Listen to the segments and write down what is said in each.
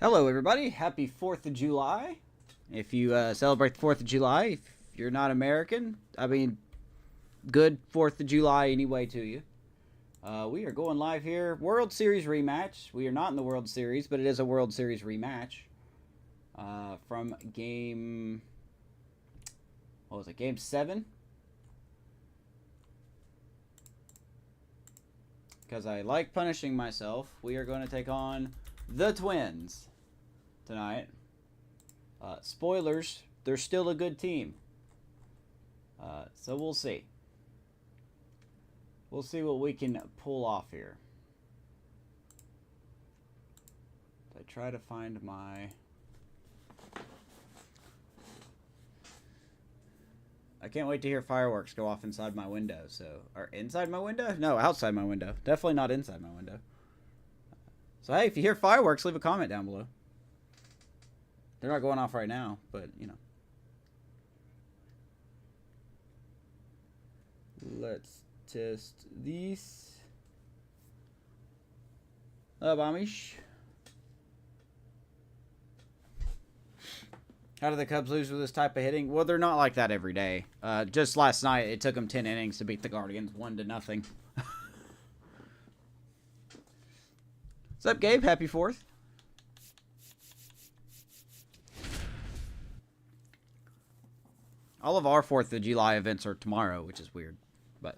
Hello, everybody. Happy 4th of July. If you celebrate the 4th of July, if you're not American, I mean, good 4th of July anyway to you. We are going live here. World Series Rematch. We are not in the World Series, but it is a World Series Rematch. From game... What was it? Game 7? Because I like punishing myself, we are going to take on the Twins tonight. Spoilers, they're still a good team. So we'll see. We'll see what we can pull off here. I try to find my... I can't wait to hear fireworks go off inside my window. Or inside my window? No, outside my window. Definitely not inside my window. So hey, if you hear fireworks, leave a comment down below. They're not going off right now, but you know. Let's test these. Amish. How do the Cubs lose with this type of hitting? Well, they're not like that every day. Just last night, it took them 10 innings to beat the Guardians 1-0. What's up, Gabe? Happy 4th. All of our 4th of July events are tomorrow, which is weird. But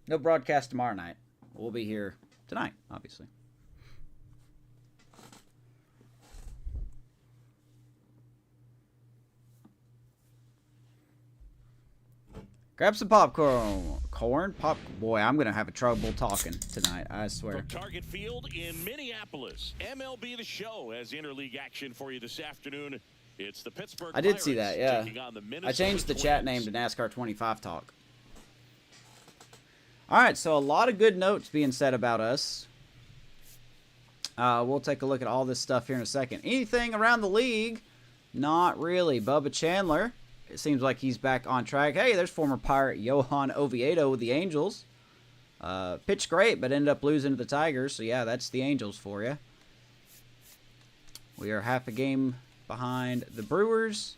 no broadcast tomorrow night. We'll be here tonight, obviously. Grab some popcorn. Boy, I'm going to have trouble talking tonight, I swear. From Target Field in Minneapolis, MLB The Show has interleague action for you this afternoon. It's the Pittsburgh I did see that, yeah. I changed the Twins. chat name to NASCAR 25 Talk. All right, so a lot of good notes being said about us. We'll take a look at all this stuff here in a second. Anything around the league? Not really. Bubba Chandler. It seems like he's back on track. Hey, there's former Pirate Johan Oviedo with the Angels. Pitched great, but ended up losing to the Tigers. So, yeah, that's the Angels for you. We are half a game behind the Brewers.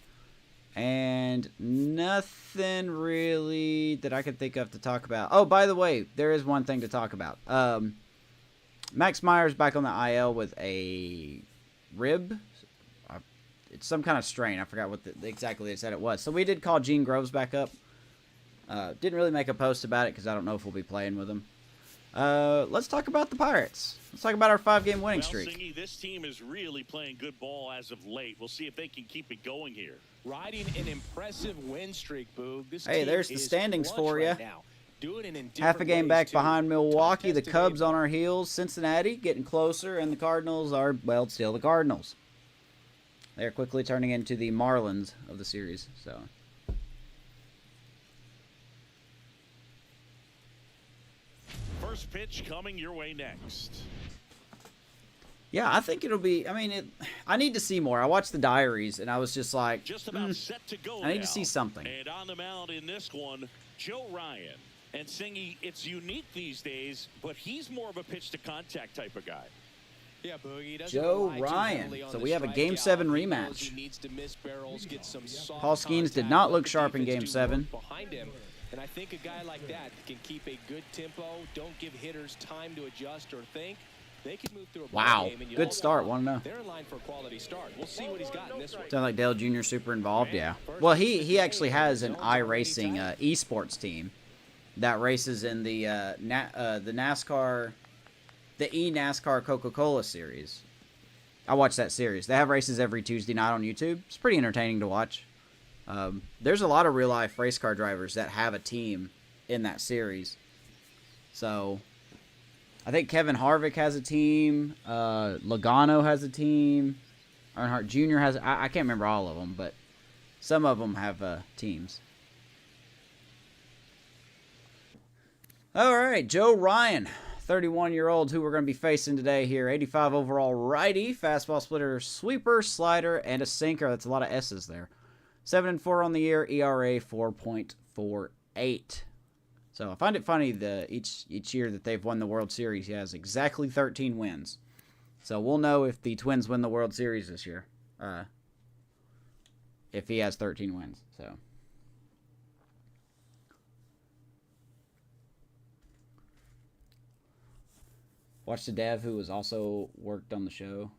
And nothing really that I could think of to talk about. Oh, by the way, there is one thing to talk about. Max Meyer's back on the IL with a rib. It's some kind of strain. I forgot what exactly they said it was. So we did call Gene Groves back up. Didn't really make a post about it because I don't know if we'll be playing with him. Let's talk about the Pirates. Let's talk about our 5-game winning streak. Singy, this team is really playing good ball as of late. We'll see if they can keep it going here. Riding an impressive win streak, Boog. Hey, there's the standings for you. Half a game back behind Milwaukee. The Cubs on our heels. Cincinnati getting closer, and the Cardinals are, well, still the Cardinals. They're quickly turning into the Marlins of the series. So, first pitch coming your way next. yeah, I think it'll be. I mean, I need to see more. I watched the diaries, and I was just like, Just about set to go I need now. to see something. And on the mound in this one, Joe Ryan. And Singy, it's unique these days, but he's more of a pitch-to-contact type of guy. Yeah, Boogie, Joe Ryan. So we have a Game 7 rematch. Paul Skeens did not look sharp in Game 7. Behind him, and I think a guy like that can keep a good tempo, don't give hitters time to adjust or think. They can move through a Wow, game and good start. 1-0. They're in line for a quality start. We'll see what he's got in this one. Sounds like Dale Jr. super involved. Yeah. Well, he actually has an iRacing esports team that races in the NASCAR. The eNASCAR Coca-Cola series. I watch that series. They have races every Tuesday night on YouTube. It's pretty entertaining to watch. There's a lot of real-life race car drivers that have a team in that series. So, I think Kevin Harvick has a team. Logano has a team. Earnhardt Jr. has... I can't remember all of them, but some of them have teams. All right, Joe Ryan. 31-year-old who we're going to be facing today here. 85 overall righty, fastball splitter, sweeper, slider, and a sinker. That's a lot of S's there. 7-4 on the year, ERA 4.48. So I find it funny each year that they've won the World Series, he has exactly 13 wins. So we'll know if the Twins win the World Series this year. If he has 13 wins. So. Watched the dev who was also worked on the show.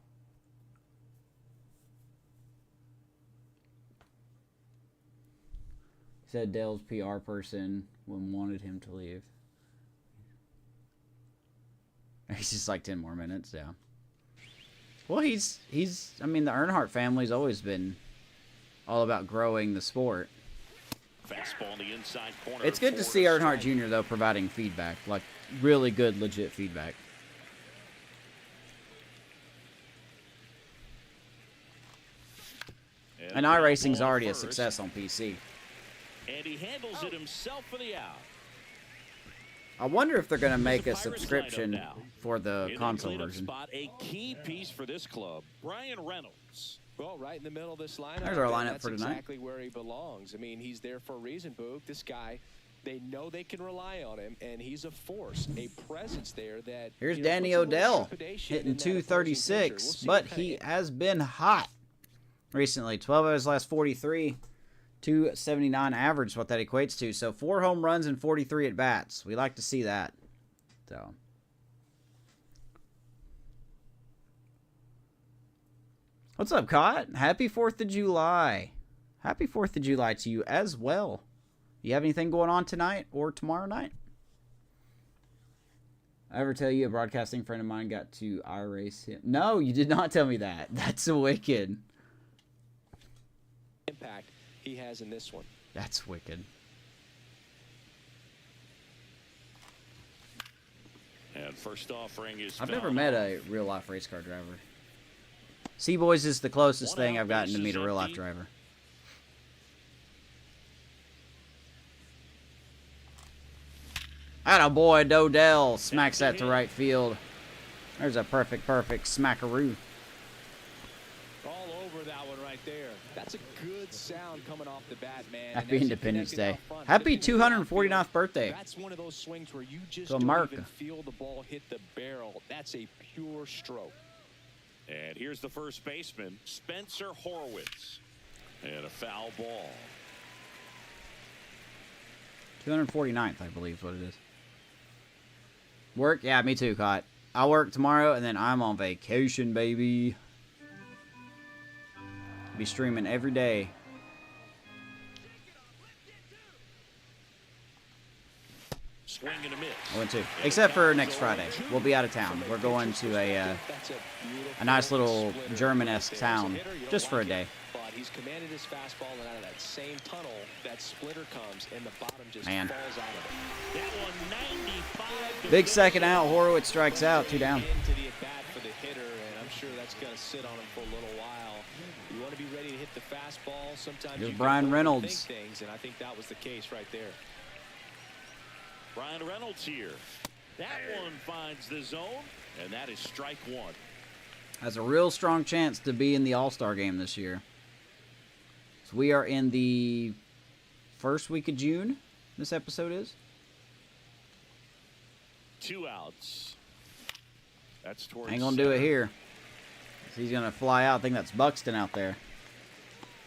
He said Dale's PR person wanted him to leave. He's just like 10 more minutes, yeah. Well, he's I mean, the Earnhardt family's always been all about growing the sport. Fastball in the inside corner. It's good to see Earnhardt Jr., though, providing feedback. Like, really good, legit feedback. And iRacing's already a success on PC. And he handles it himself for the out. I wonder if they're going to make a subscription for the console version. Spot, a key piece for this club, Brian Reynolds. Well, right in the middle of this lineup. There's our lineup that's for tonight. Exactly where he belongs. I mean, he's there for a reason, Boog. This guy, they know they can rely on him, and he's a force, a presence there that. Here's Danny Odell hitting 236, but he has been hot recently. 12 of his last 43. 279 average, what that equates to. So 4 home runs and 43 at bats. We like to see that. So. What's up, Cott? Happy 4th of July. Happy 4th of July to you as well. You have anything going on tonight or tomorrow night? I ever tell you a broadcasting friend of mine got to iRace him? No, you did not tell me that. That's wicked. Impact he has in this one. That's wicked. And first offering is. I've never met a real life race car driver. Seaboys is the closest thing I've gotten to meet a real life driver. Attaboy, Dodell smacks that to right field. There's a perfect smackaroo. All over that one right there. That's a good sound coming off the bat, man. Happy Independence Day. Happy 249th birthday. That's one of those swings where you just to don't America. even feel the ball hit the barrel. That's a pure stroke. And here's the first baseman, Spencer Horwitz. And a foul ball. 249th, I believe is what it is. Work? Yeah, me too, Cott. I work tomorrow, and then I'm on vacation, baby. Be streaming every day. Swing and a miss. I went to. Except for next Friday. We'll be out of town. We're going to a nice little German-esque town just for a day. But he's commanded his fastball, and out of that same tunnel, that splitter comes, and the bottom just Man. falls out of it. That one 95. Big second out. Horowitz strikes out. 2 down. Into the at-bat for the hitter, and I'm sure that's going to sit on him for a little while. You want to be ready to hit the fastball. Sometimes Here's you Brian can Reynolds. overthink things, and I think that was the case right there. Brian Reynolds here. That one finds the zone, and that is strike one. Has a real strong chance to be in the All-Star game this year. So we are in the first week of June, this episode is. 2 outs. That's towards. Ain't gonna do it here. He's gonna fly out. I think that's Buxton out there.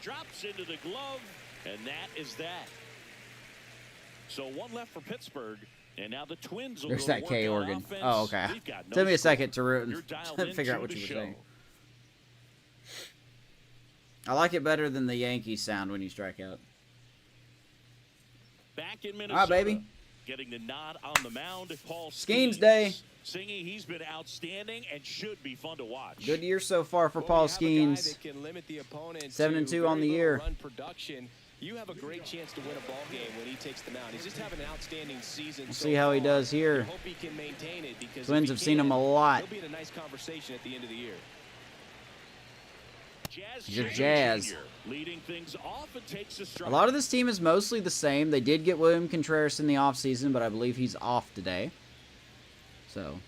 Drops into the glove, and that is that. So 1 left for Pittsburgh, and now the Twins will There's go that to work K on organ. offense. Oh, okay. We've got no Took me a score. second to root You're and dialed figure out into what the you were show. saying. I like it better than the Yankees sound when you strike out. Back in Minnesota. All right, baby. Getting the nod on the mound, Paul Skeens Day. Singing, he's been outstanding and should be fun to watch. Good year so far for Well, Paul you have a guy Skeens. that can limit the opponent 7-2 to on the very year. little run production. You have a great chance to win a ball game when he takes the mound. He's just having an outstanding season. We'll so see how he far. does here. I hope he can maintain it because Twins if he have seen him a can, lot. He'll be in a nice conversation at the end of the year. Jazz He's a Chisholm Jazz. Jr. leading things off and takes a A strike. lot of this team is mostly the same. They did get William Contreras in the offseason, but I believe he's off today. So.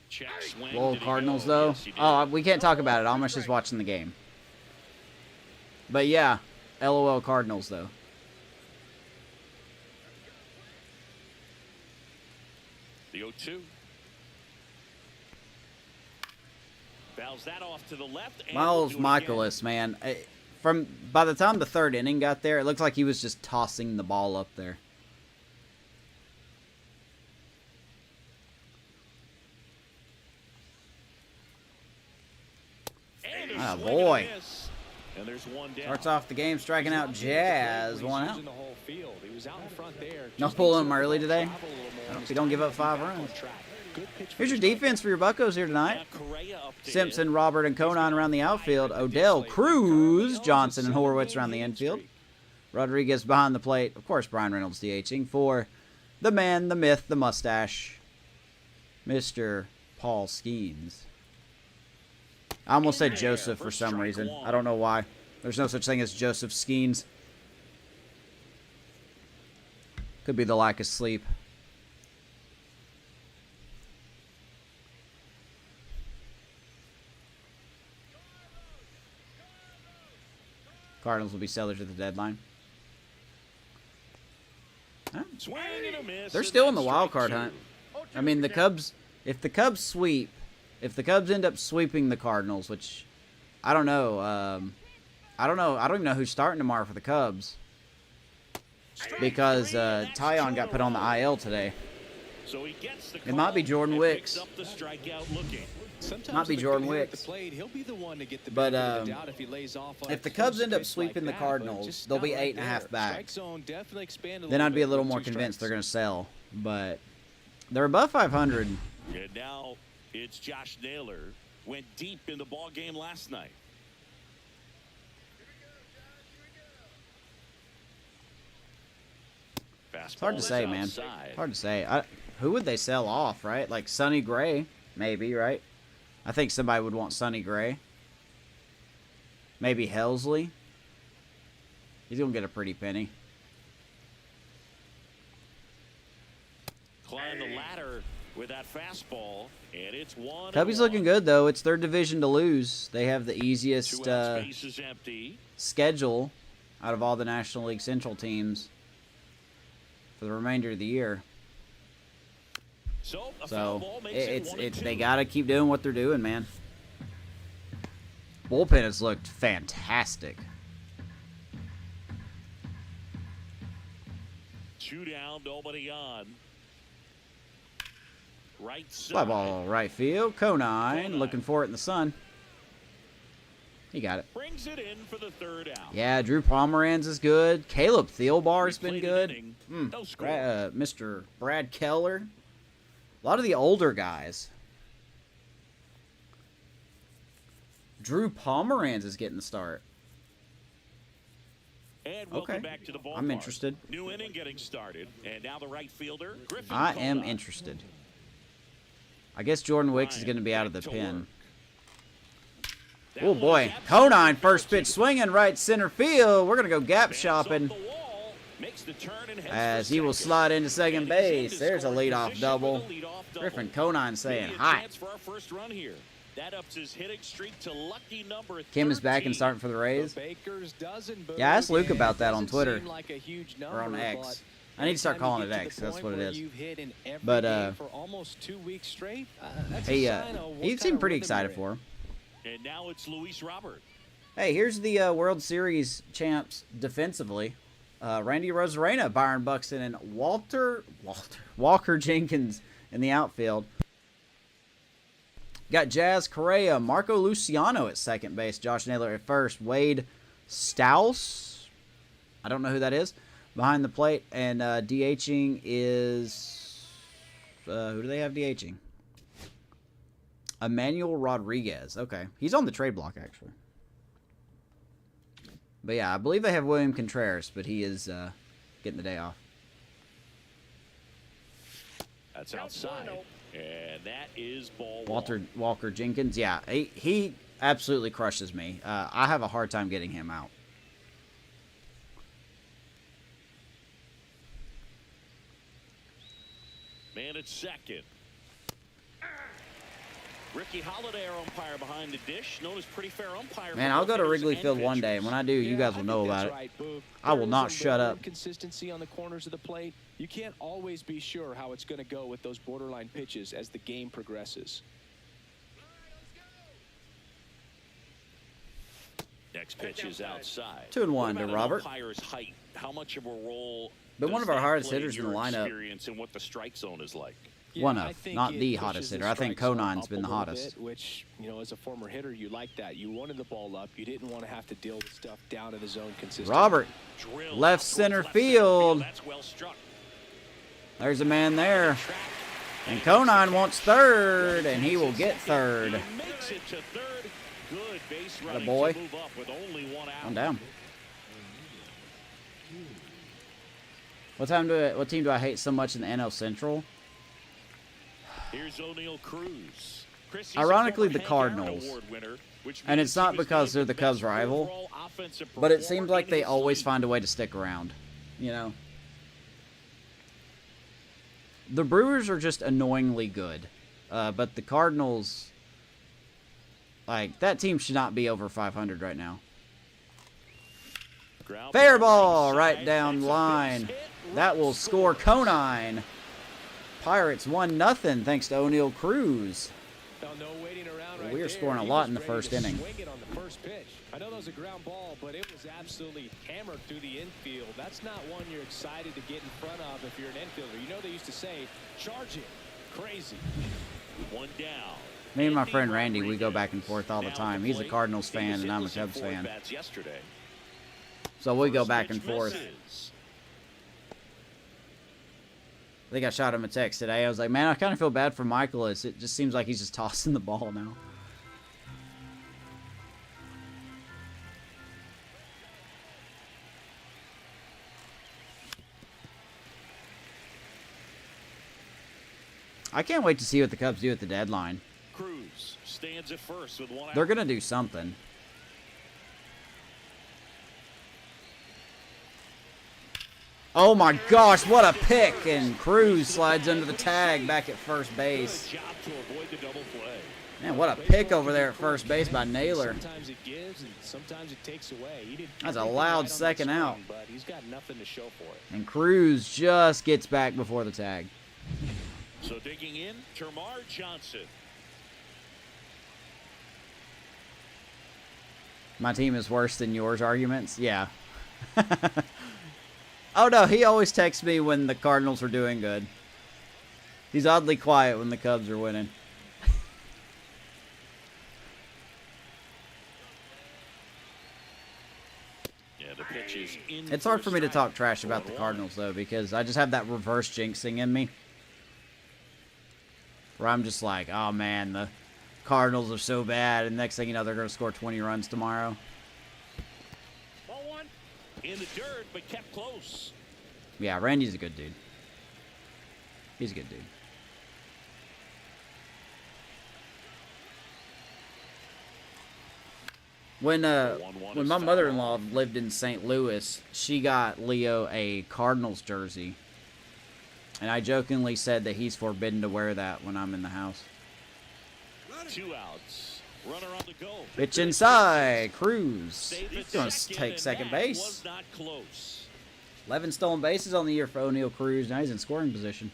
Check swing. Whoa, Did he Cardinals, go? though. Yes, he did. Oh, we can't talk about it. Almost just watching the game. But yeah, LOL Cardinals, though. 2. Fouls that off to the left. And Miles we'll do it again. Michaelis, man. By the time the third inning got there, it looked like he was just tossing the ball up there. Ah, boy. And there's one down. Starts off the game striking out Jazz. 1 out. The whole field. He was out in front there. No pulling him early today. I hope you don't give up 5 runs. Here's your defense for your Buccos here tonight. Simpson, Robert, and Conan around the outfield. Odell, Cruz, Johnson, and Horwitz around the infield. Rodriguez behind the plate. Of course, Brian Reynolds DHing for the man, the myth, the mustache, Mr. Paul Skeens. I almost said Joseph for some reason. I don't know why. There's no such thing as Joseph Skeens. Could be the lack of sleep. Cardinals will be sellers at the deadline. Huh? They're still in the wild card hunt. I mean, the Cubs, if the Cubs sweep, if the Cubs end up sweeping the Cardinals, which I don't know, I don't even know who's starting tomorrow for the Cubs because Tyon got put on the IL today. It might be Jordan Wicks. Might be Jordan Wicks. But if the Cubs end up sweeping the Cardinals, they'll be 8.5 back. Then I'd be a little more convinced they're going to sell. But they're above 500. And now it's Josh Naylor. Went deep in the ball game last night. It's hard to say, man. It's hard to say. Who would they sell off, right? Like Sonny Gray, maybe, right? I think somebody would want Sonny Gray. Maybe Helsley. He's going to get a pretty penny. Climb the ladder with that fastball, and it's 1-1. Cubbies looking good, though. It's their division to lose. They have the easiest schedule out of all the National League Central teams for the remainder of the year. So they got to keep doing what they're doing, man. Bullpen has looked fantastic. 2 down, nobody on. Right side. Fly ball right field. Conine looking for it in the sun. He got it. Brings it in for the 3rd out. Yeah, Drew Pomeranz is good. Caleb Thielbar's been good. Mr. Brad Keller. A lot of the older guys. Drew Pomeranz is getting the start. And welcome back to the ballpark. I'm interested. New inning getting started, and now the right fielder, Griffin I am Conine. interested. I guess Jordan Wicks is going to be out of the pen. Oh boy, Conine first pitch swinging right center field. We're going to go gap shopping as he will slide into second base. There's a leadoff double. Griffin Conine saying hi. Kim is back and starting for the Rays. Yeah, I asked Luke about that on Twitter or on X. I need to start calling it X. That's what it is. But he seemed pretty excited for him. And now it's Luis Robert. Hey, here's the World Series champs defensively. Randy Rosarena, Byron Buxton, and Walker Jenkins in the outfield. Got Jazz Correa, Marco Luciano at second base, Josh Naylor at first, Wade Stouse, I don't know who that is, behind the plate, and DHing is, who do they have DHing? Emmanuel Rodriguez. Okay, he's on the trade block, actually. But yeah, I believe they have William Contreras, but he is getting the day off. That's outside, and that is ball Walker Jenkins. Yeah, he absolutely crushes me. I have a hard time getting him out. Man at second. Ricky Holiday, our umpire behind the dish, known as pretty fair umpire. Man, I'll go to Wrigley Field one day, and when I do, you guys will know about it. Right, I will not shut up. Consistency on the corners of the plate. You can't always be sure how it's going to go with those borderline pitches as the game progresses. Next pitch is outside. 2-1 to Robert. Umpire's height. How much of a role? Been one of our hardest hitters in the your lineup. Experience and what the strike zone is like. Yeah, One of, not the hottest hitter. I think Conain's been the hottest. Bit, which, you know, as a former hitter, you like that. You wanted the ball up. You didn't want to have to deal with stuff down to the zone consistently. Robert, left center field. That's well struck. There's a man there. And Conain wants third, and he will get third. He makes it to third. Good base running boy. to move up with only one out. I'm down. What team do I hate so much in the NL Central? Here's O'Neal Cruz. Chris, Ironically, he's a the former Hank Cardinals. Aaron Award winner, which And means it's not he was because they're named the Cubs' best rival, overall offensive but it performer seems like in they his always league. find a way to stick around. You know? The Brewers are just annoyingly good. But the Cardinals, like, that team should not be over 500 right now. Ground Fair ball ball right side. down That's the a line. base hit. That will Right score score. Conain. Pirates 1-0 thanks to O'Neal Cruz. Well, no waiting around right We were there. scoring a He lot was in the ready first to inning. swing it on the first pitch. I know that was a ground ball, but it was absolutely hammered through the infield. That's not one you're excited to get in front of if you're an infielder. You know they used to say, charge it. Crazy. One down. Me and my Andy friend Randy, we go Rodriguez. back and forth all the Now time. at the He's a plate. Cardinals He fan, was and I'm a hitless in Cubs 4 fan. at-bats yesterday. So we go First back pitch and forth. misses. I think I shot him a text today. I was like, man, I kind of feel bad for Michaelis. It just seems like he's just tossing the ball now. I can't wait to see what the Cubs do at the deadline. Cruz stands at first with one out. They're going to do something. Oh my gosh, what a pick! And Cruz slides under the tag back at first base. Good job to avoid the double play. Man, what a pick over there at first base by Naylor. Sometimes it gives and sometimes it takes away. He did That's a everything loud right on that second swing, out. But he's got nothing to show for it. And Cruz just gets back before the tag. So digging in, Termarr Johnson. My team is worse than yours arguments? Yeah. Oh no, he always texts me when the Cardinals are doing good. He's oddly quiet when the Cubs are winning. Yeah, the pitch is in. It's hard for me to talk strike. trash about the 1-1. Cardinals though, because I just have that reverse jinxing in me. Where I'm just like, oh man, the Cardinals are so bad, and next thing you know, they're going to score 20 runs tomorrow. Ball one. In the dirt, but kept close. Yeah, Randy's a good dude. He's a good dude. When my mother-in-law lived in St. Louis, she got Leo a Cardinals jersey. And I jokingly said that he's forbidden to wear that when I'm in the house. 2 outs. Runner on the go. Pitch inside. Cruz. Save He's at going to second, take and second that base. Was not close. 11 stolen bases on the year for O'Neal Cruz. Now he's in scoring position.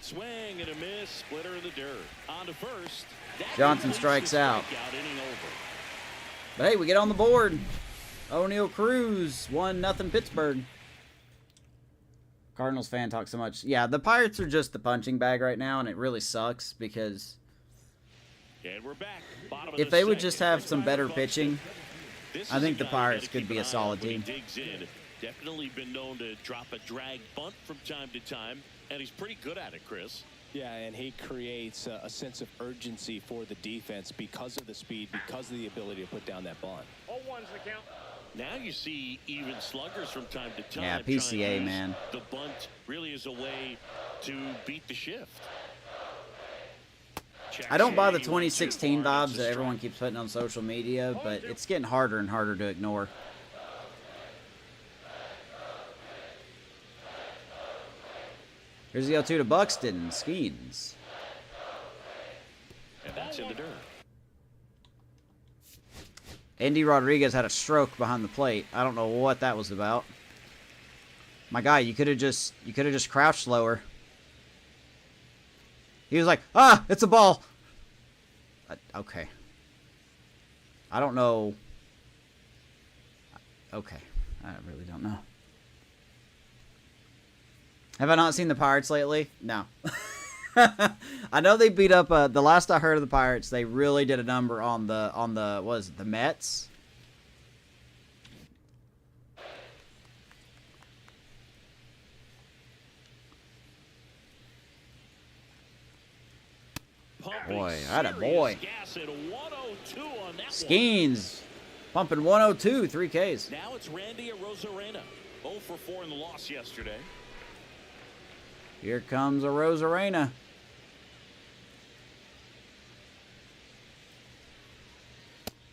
Swing and a miss. Splitter in the dirt. On to first. That Johnson completes strikes the out. strikeout, inning over. But hey, we get on the board. O'Neal Cruz, 1-0 Pittsburgh. Cardinals fan talk so much. Yeah, the Pirates are just the punching bag right now, and it really sucks because And we're back. Bottom of if the they would second. just have some better pitching, This I is think a the guy you Pirates gotta could keep be an a eye on solid when he team. digs in. Definitely been known to drop a drag bunt from time to time, and he's pretty good at it, Chris. Yeah, and he creates a sense of urgency for the defense because of the speed, because of the ability to put down that bunt. 0-1's the count. Now you see even sluggers from time to time. Yeah, trying to PCA, use man. The bunt really is a way to beat the shift. I don't buy the Check. He went too 2016 far. vibes It's a that everyone strike. keeps putting on social media, but it's getting harder and harder to ignore. Here's the 0-2 to Buxton. Skeens. And that's in the dirt. Andy Rodriguez had a stroke behind the plate. I don't know what that was about. My guy, you could have just crouched lower. He was like, "Ah, it's a ball." Okay. I don't know. Okay. I really don't know. Have I not seen the Pirates lately? No. I know they beat up, the last I heard of the Pirates, they really did a number on the, what was it, the Mets? Boy, atta boy. Skeens pumping 102, 3 Ks. Now it's Randy Arozarena. 0 for 4 in the loss yesterday. Here comes Arozarena.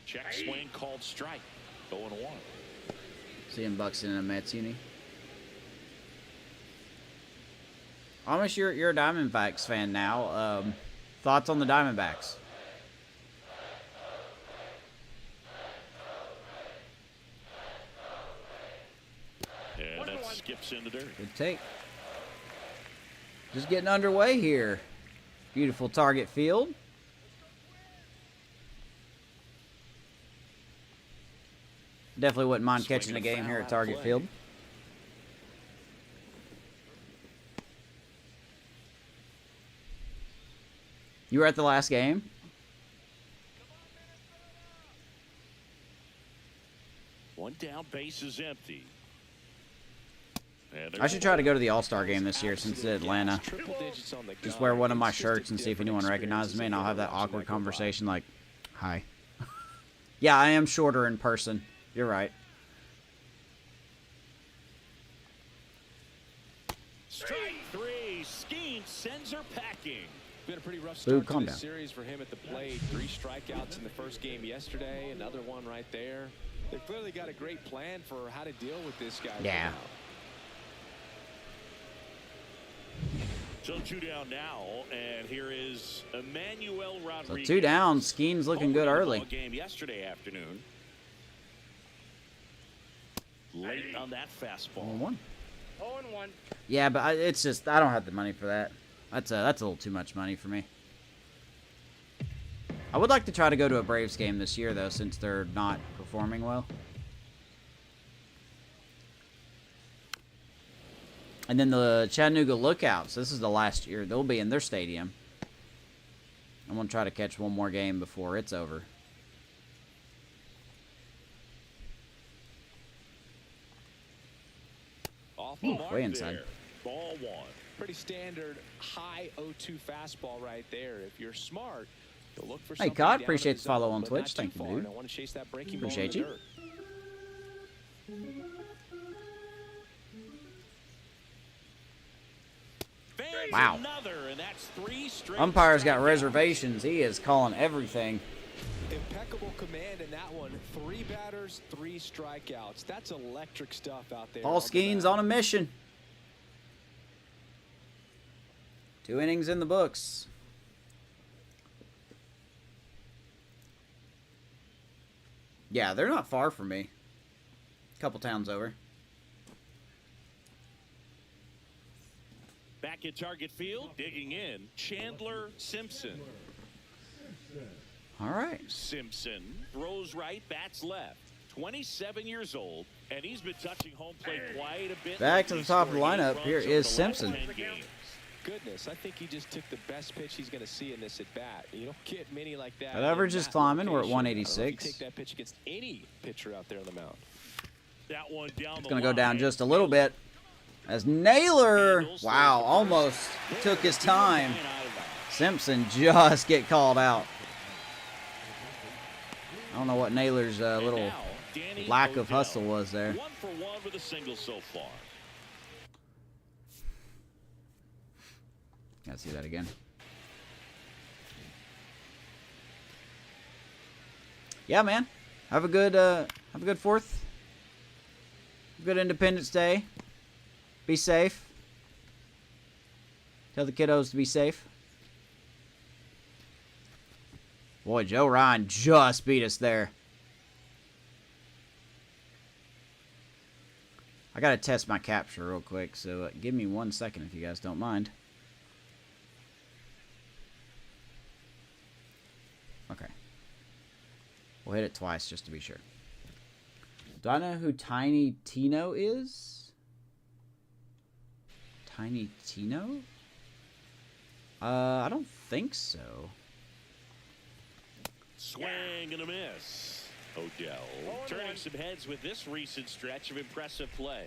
Check swing called strike. 0-1. Seeing Buxton in a Mets uni. Amish, you're a Diamondbacks fan now. Thoughts on the Diamondbacks? And that skips into dirt. Good take. Just getting underway here. Beautiful target field. Definitely wouldn't mind catching a game here at Target Field. You were at the last game? One down, base is empty. I should try to go to the All-Star game this year since it's Atlanta. Just wear one of my shirts and see if anyone recognizes me, and I'll have that awkward conversation like, "Hi." Yeah, I am shorter in person. You're right. Strike 3. Skeen sends her packing. Been a pretty rough start to the down. series for him at the plate. 3 strikeouts in the first game yesterday. Another one right there. They've clearly got a great plan for how to deal with this guy. Yeah. Right now. So 2 down now, and here is Emmanuel Rodriguez. So 2 down. Skeen's looking good early. Game yesterday afternoon. Late on that fastball. 1-1. 0-1. Yeah, but it's just I don't have the money for that. That's a little too much money for me. I would like to try to go to a Braves game this year though, since they're not performing well. And then the Chattanooga Lookouts. This is the last year they'll be in their stadium. I'm gonna try to catch one more game before it's over. Off the mark way inside. there. Ball 1. Pretty standard high 0-2 fastball right there. If you're smart, you'll look for Hey, something Cod, down appreciate in the follow zone, on but Twitch. not Thank too you, far. dude. I want to chase that breaking Appreciate ball in the you. dirt. Wow. Another, and that's 3 straight Umpire's got strikeouts. reservations. He is calling everything. Impeccable command in that one. 3 batters, 3 strikeouts. That's electric stuff out there. Paul Skeens on a mission. 2 innings in the books. Yeah, they're not far from me. A couple towns over. Back at Target Field, digging in, Chandler Simpson. All right. Simpson throws right, bats left. 27 years old, and he's been touching home plate quite a bit. Back to the top of the lineup. Here is Simpson. Goodness, I think he just took the best pitch he's going to see in this at bat. You don't get many like that. That average in is that climbing. We're at location. I don't know if 186. you take that pitch against any pitcher out there on the mound. That one down It's the going to go line. down just a little bit. As Naylor, wow, almost took his time. Simpson just get called out. I don't know what Naylor's little lack of hustle was there. 1 for 1 with a single so far. Gotta see that again. Yeah, man. Have a good 4th. Good Independence Day. Be safe. Tell the kiddos to be safe. Boy, Joe Ryan just beat us there. I gotta test my capture real quick, so give me 1 second if you guys don't mind. Okay. We'll hit it twice just to be sure. Do I know who Tiny Tino is? Tiny Tino? I don't think so. Swing and a miss. Odell turning some heads with this recent stretch of impressive play.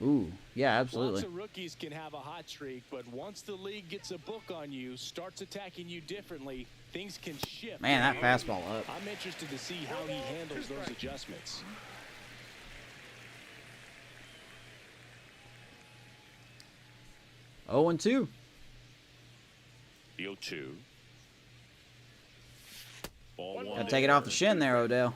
Ooh, yeah, absolutely. Lots of rookies can have a hot streak, but once the league gets a book on you, starts attacking you differently, things can shift. Man, that fastball up. I'm interested to see how he handles those adjustments. Oh, and 2. The 0-2. Ball one. Gotta take it off the shin there, Odell.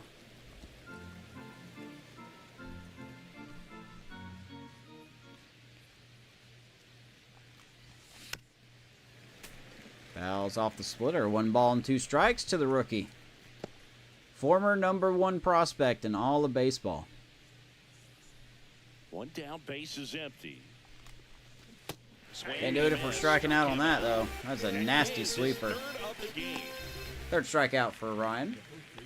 Fouls off the splitter. 1 ball and 2 strikes to the rookie. Former #1 prospect in all of baseball. 1 down, base is empty. Can't do it if we're striking out on that, though. That's a nasty sweeper. Third strikeout for Ryan.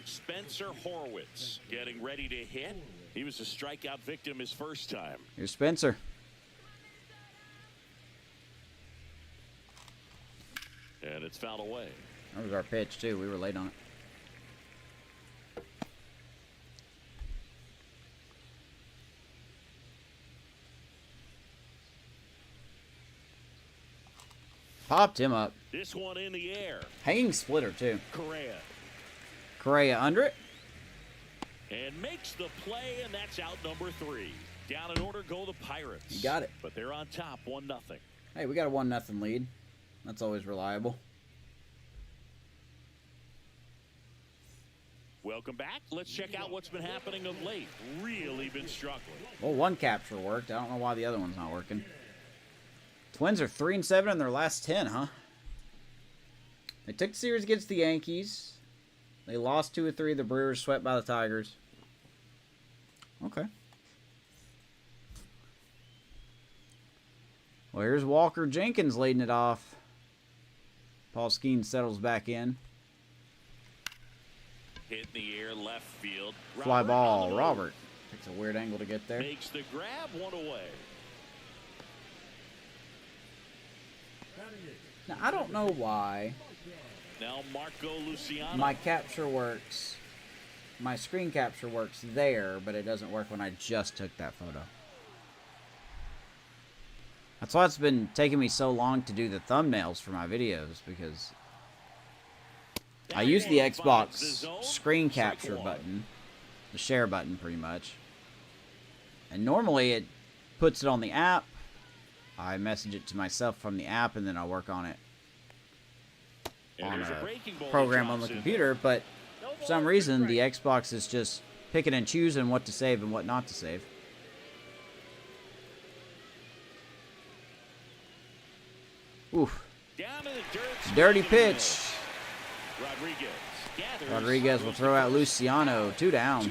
Spencer Horwitz getting ready to hit. He was a strikeout victim his first time. Here's Spencer. And it's fouled away. That was our pitch, too. We were late on it. Popped him up. This one in the air. Hanging splitter, too. Correa Under it. and makes the play, and that's out number 3. Down in order go the Pirates. You got it. But they're on top 1-0. Hey, we got a 1-0 lead. That's always reliable. Welcome back. Let's check out what's been happening of late. Really been struggling. Well, 1 capture worked. I don't know why the other one's not working. Twins are 3-7 in their last 10, huh? They took the series against the Yankees. They lost 2 of 3. The Brewers swept by the Tigers. Okay. Well, here's Walker Jenkins leading it off. Paul Skeens settles back in. Hit in the air, left field. Fly ball, Robert. Takes a weird angle to get there. Makes the grab, 1 away. Now, I don't know why Now Marco Luciano. my capture works, my screen capture works there, but it doesn't work when I just took that photo. That's why it's been taking me so long to do the thumbnails for my videos, because I use the Xbox screen capture button, the share button pretty much, and normally it puts it on the app. I message it to myself from the app, and then I work on it on a program on the computer, but for some reason the Xbox is just picking and choosing what to save and what not to save. Oof. Dirty pitch. Rodriguez will throw out Luciano. 2 down.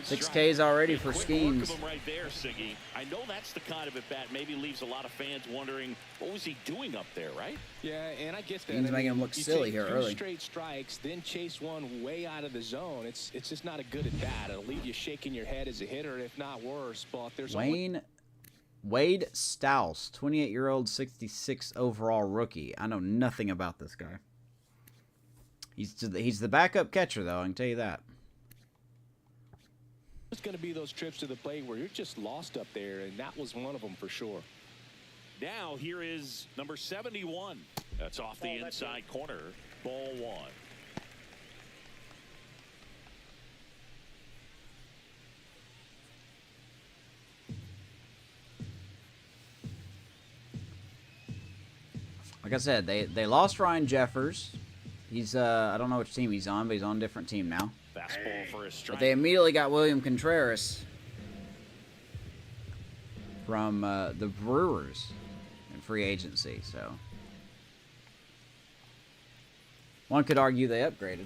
6 Ks already for Skeens. Right there, Siggy. I know that's the kind of at bat maybe leaves a lot of fans wondering what was he doing up there, right? Yeah, and I get that. Skeens making him look silly here early. Straight strikes, then chase one way out of the zone. It's just not a good at bat. It'll leave you shaking your head as a hitter, if not worse. But there's Wade Stouse, 28-year-old, 66 overall rookie. I know nothing about this guy. He's the backup catcher, though. I can tell you that. There's going to be those trips to the plate where you're just lost up there, and that was one of them for sure. Now here is number 71. That's off the inside corner. Ball 1. Like I said, they lost Ryan Jeffers. He's I don't know which team he's on, but he's on a different team now. Fastball for a strike. But they immediately got William Contreras from the Brewers. And free agency, so one could argue they upgraded.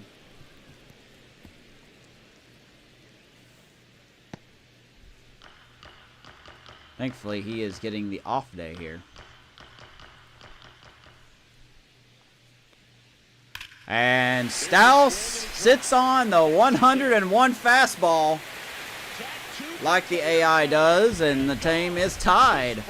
Thankfully, he is getting the off day here. And Stouse sits on the 101 fastball like the AI does, and the team is tied.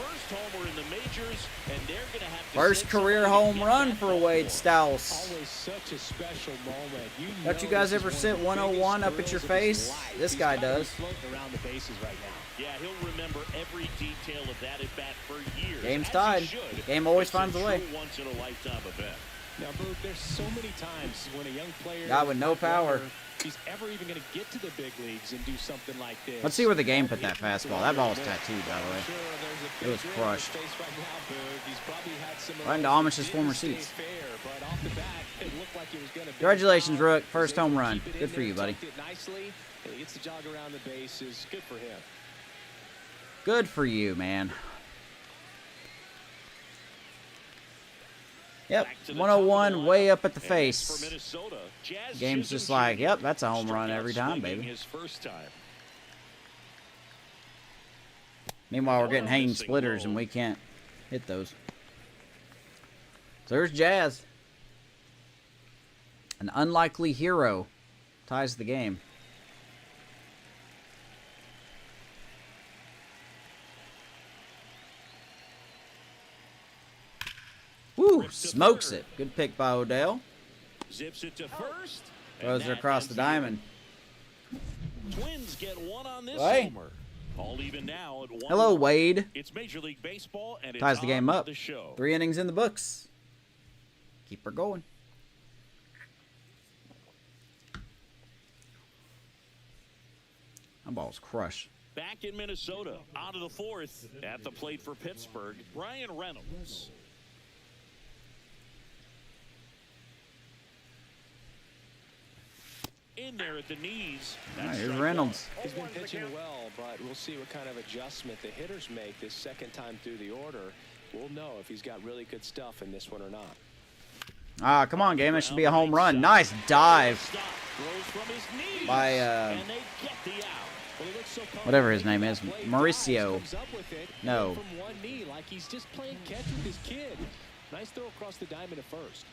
First career home run for Wade Stouse. Always such a special moment. Don't you guys ever sit 101 up at your face? This guy does. Around the bases right now. Yeah, he'll remember every detail of that at bat for years. Game's tied. Game always finds a way. Once in a lifetime event. Now, Booth, there's so many times when a young player, Guy with no power. he's ever even going to get to the big leagues and do something like this. Let's see where the game put that fastball. That ball was tattooed, by the way. It was crushed. Right into Amish's former seats. Congratulations, Rook. First home run. Good for you, buddy. He gets the jog around the bases. Good for him. Good for you, man. Yep, 101 way up at the face. Game's just like, yep, that's a home run every time, baby. Meanwhile, we're getting hanging splitters and we can't hit those. So there's Jazz. An unlikely hero ties the game. Woo! Smokes it. Good pick by Odell. Zips it to first. Throws it across the diamond. Twins get one on this Hey. homer. All even now at 1. Hello, Wade. It's Major League Baseball and Ties the game up. The show. 3 innings in the books. Keep her going. That ball's crushed. Back in Minnesota, out of the 4th, at the plate for Pittsburgh, Brian Reynolds. In there at the knees. All right, here's Reynolds. He's been pitching well, but we'll see what kind of adjustment the hitters make this second time through the order. We'll know if he's got really good stuff in this one or not. Ah, come on, game. It should be a home run. Nice dive by, whatever his name is, Mauricio. No. From one knee, like he's just playing catch with his kid. Nice throw across the diamond at first.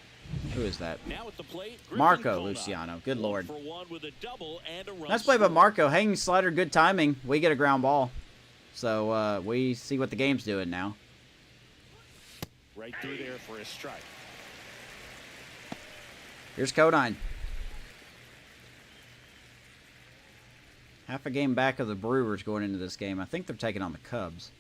Who is that? Now at the plate, Marco Luciano. Good lord. For one with a double and a run Nice play by scored. Marco. Hanging slider, good timing. We get a ground ball. So we see what the game's doing now. Right through there for a strike. Here's Codine. Half a game back of the Brewers going into this game. I think they're taking on the Cubs.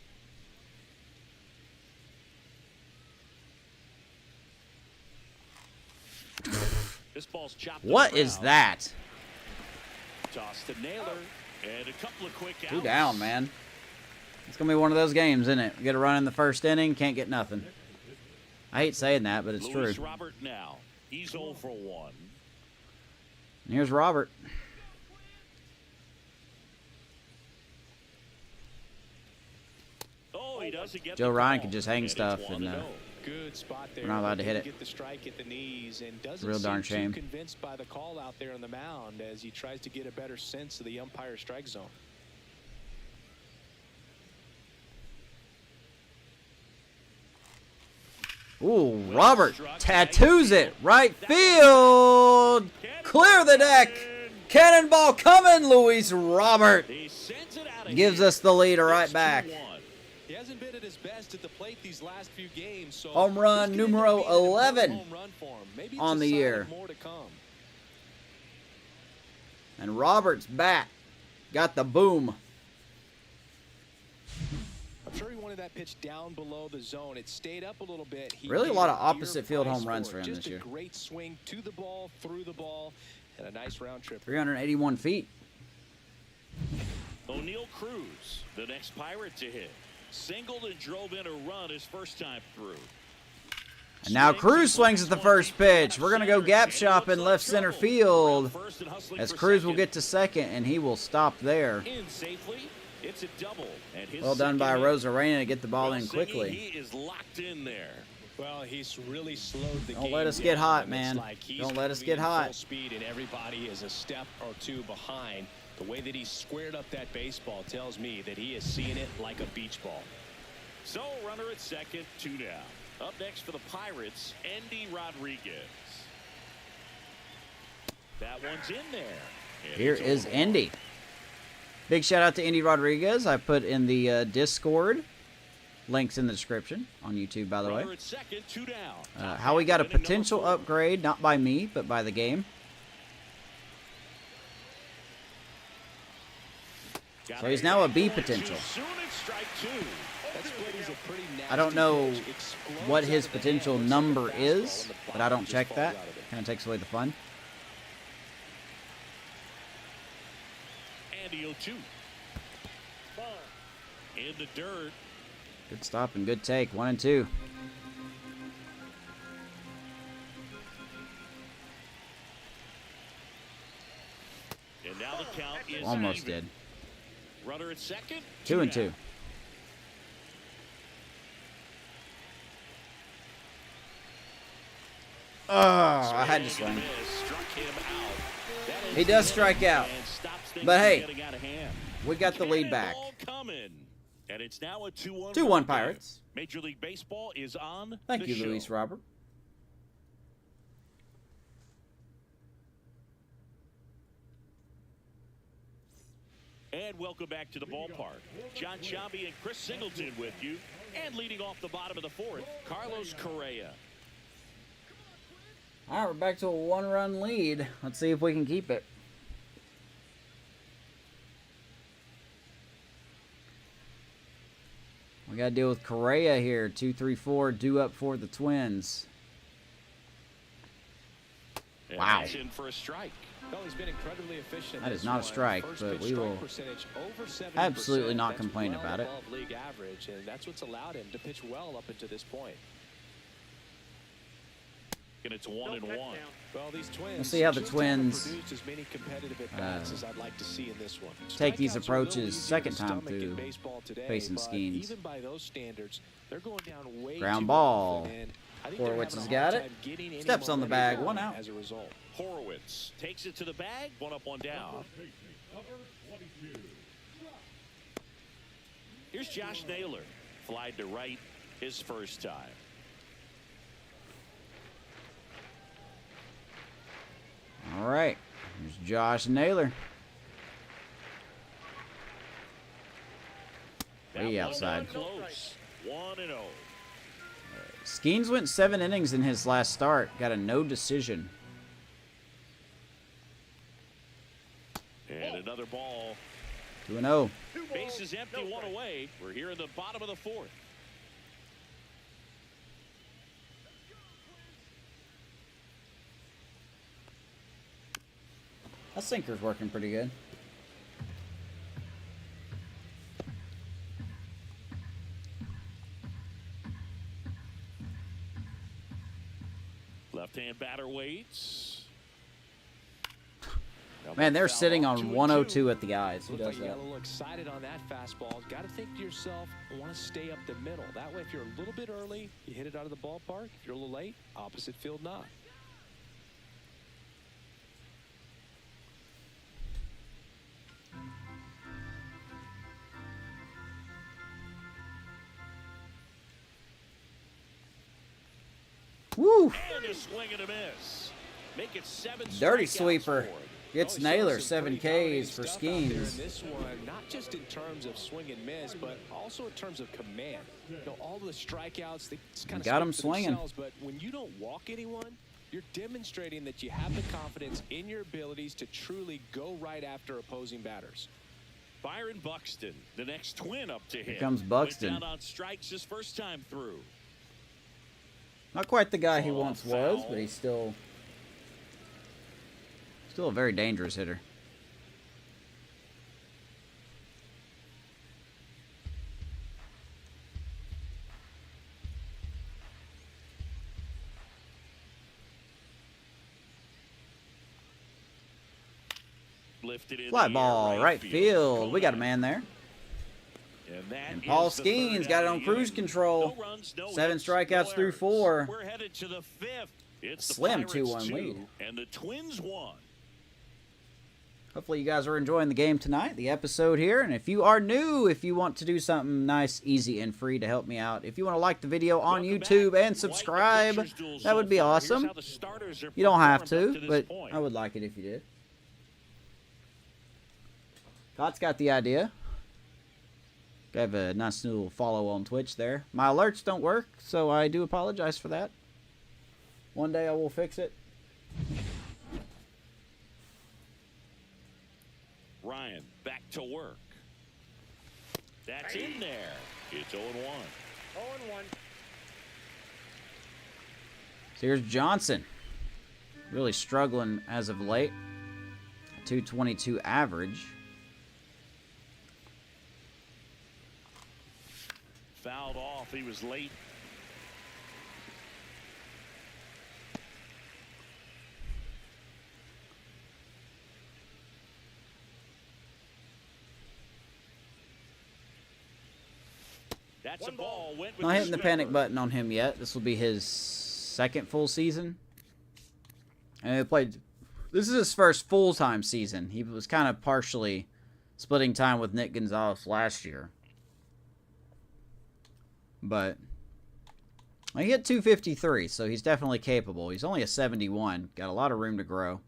This ball's chopped. What is that? Toss to Naylor and a couple of quick outs. 2 down, man. It's going to be one of those games, isn't it? We get a run in the first inning, can't get nothing. I hate saying that, but it's Luis true. Robert now. He's 0 for 1. And here's Robert. Oh, he doesn't get Joe the Ryan call. can just hang And stuff it's and 1-0. Good spot there. we're not allowed to hit it. Get the strike at the knees and doesn't Real darn seem shame. too convinced by the call out there on the mound as he tries to get a better sense of the umpire strike zone. Ooh, Robert tattoos it. Right field. Clear the deck. Cannonball coming. Luis Robert He sends it out of gives here. us the lead right It's back. 2-1. He hasn't been at his best at the plate these last few games. So Home run this could end numero up being an important 11 home run for him. Maybe it's on a the sign year. of more to come. And Robert's bat got the boom. I'm sure he wanted that pitch down below the zone. It stayed up a little bit. He Really a paid lot of dear opposite field price home runs it. for him Just this year. a great swing to the ball, through the ball, and a nice round trip. 381 feet. O'Neal Cruz, the next Pirate to hit. Singled and drove in a run his first time through. And now Cruz swings at the first pitch. We're going to go gap shop in left center field as Cruz will get to second, and he will stop there. In safely. It's a double. And his Well done by second Rosarena to get the ball in Singy, quickly. He is locked in there. Well, he's really slowed the game. Don't let us down, get hot, and it's man. like he's Don't let us moving get at hot. Full speed, and everybody is a step or two behind. The way that he squared up that baseball tells me that he is seeing it like a beach ball. So, runner at second, 2 down. Up next for the Pirates, Andy Rodriguez. That one's in there. And Here it's is over. Indy. Big shout out to Indy Rodriguez. I put in the Discord. Links in the description on YouTube, by the way. Runner at second, 2 down. How we got a Inning number potential 4. upgrade, not by me, but by the game. So he's now a B potential. Soon it's strike 2. That split is a pretty I don't nasty know pitch. Explodes what out his of the potential hand. Looks like number a fastball, is, and the but I don't just check falls that. out of it. Kind of takes away the fun. Andy 0-2. In the dirt. Good stop and good take. 1 and 2. And now the count is Almost even. did. Runner at second, 2 and down. 2. Oh, I had to swing. Struck him out. That is He does the strike inning out. and stops things But from hey, getting out of hand. we got the lead back. Cannonball coming. And it's now a 2-1 2-1 ball game. Pirates. Major League Baseball is on Thank the you, show. Luis Robert. And welcome back to the ballpark. John Chambi and Chris Singleton with you. And leading off the bottom of the 4th, Carlos Correa. All right, we're back to a 1-run lead. Let's see if we can keep it. We got to deal with Correa here. 2-3-4 due up for the Twins. And Wow. that's in for a strike. Well, he's been incredibly efficient. That in is this not a one. strike, First but pitch we strike will percentage over 70%. absolutely not That's complain well about it. above league average, and that's what's allowed him to pitch well up until this point. And it's 1-1. Well, these Twins. We'll see how the just haven't Twins, produced as many competitive at-bats as I'd like to see in this one. take these Strikeouts are a approaches little easier second to time stomach in through baseball today, facing but Skeens. even by those standards, they're going down way Ground too ball. often, and I think Horowitz they're has having a hard got it. time getting any Steps on the momentum bag, 1 going out. as a result. Horowitz takes it to the bag. 1 up, 1 down. Here's Josh Naylor. Flied to right his first time. All right. Here's Josh Naylor. Way That one outside. close. 1-0. Skeens went 7 innings in his last start. Got a no decision. And another ball. 2-0. Base is empty, 1 away. We're here in the bottom of the 4th. That sinker's working pretty good. Left-hand batter waits. Man, they're Foul sitting off, on 2-2. 102 at the eyes. Who Looks does like you that? got a little excited on that fastball. Got to think to yourself, I want to stay up the middle. That way, if you're a little bit early, you hit it out of the ballpark. If you're a little late, opposite field not. Woo! And a swing and a miss. Make it 7 Dirty strikeouts sweeper. for him. Gets Oh, he Naylor showed some 7 pretty dominating Ks for stuff out there in Skeens. this one, not just in terms of swing and miss, but also in terms of command. You know, all the strikeouts, they kind of Got him speak for swinging. themselves, but when you don't walk anyone, you're demonstrating that you have the confidence in your abilities to truly go right after opposing batters. Byron Buxton, the next twin up to hit. Here comes Buxton. Went down on strikes his first time through. Not quite the guy he Oh, once was, foul. but he's still a very dangerous hitter. Lifted in Fly the ball, air, right field. We got a man there. And Paul Skeens got it on cruise control. No runs, no 7 hits, strikeouts no through errors. 4. We're headed to the 5th. It's the Slim Pirates 2-1 2 lead. and the Twins 1. Hopefully you guys are enjoying the game tonight, the episode here. And if you are new, if you want to do something nice, easy, and free to help me out, if you want to like the video on YouTube and subscribe, that would be awesome. You don't have to, but I would like it if you did. Scott's got the idea. I have a nice little follow on Twitch there. My alerts don't work, so I do apologize for that. One day I will fix it. Ryan back to work. That's in there. It's 0-1. 0-1. So here's Johnson. Really struggling as of late. 222 average. Fouled off. He was late. That's a ball. Went with Not hitting the sweeper. panic button on him yet. This will be his second full season. And he played. This is his first full-time season. He was kind of partially splitting time with Nick Gonzalez last year. But he hit 253, so he's definitely capable. He's only a 71. Got a lot of room to grow.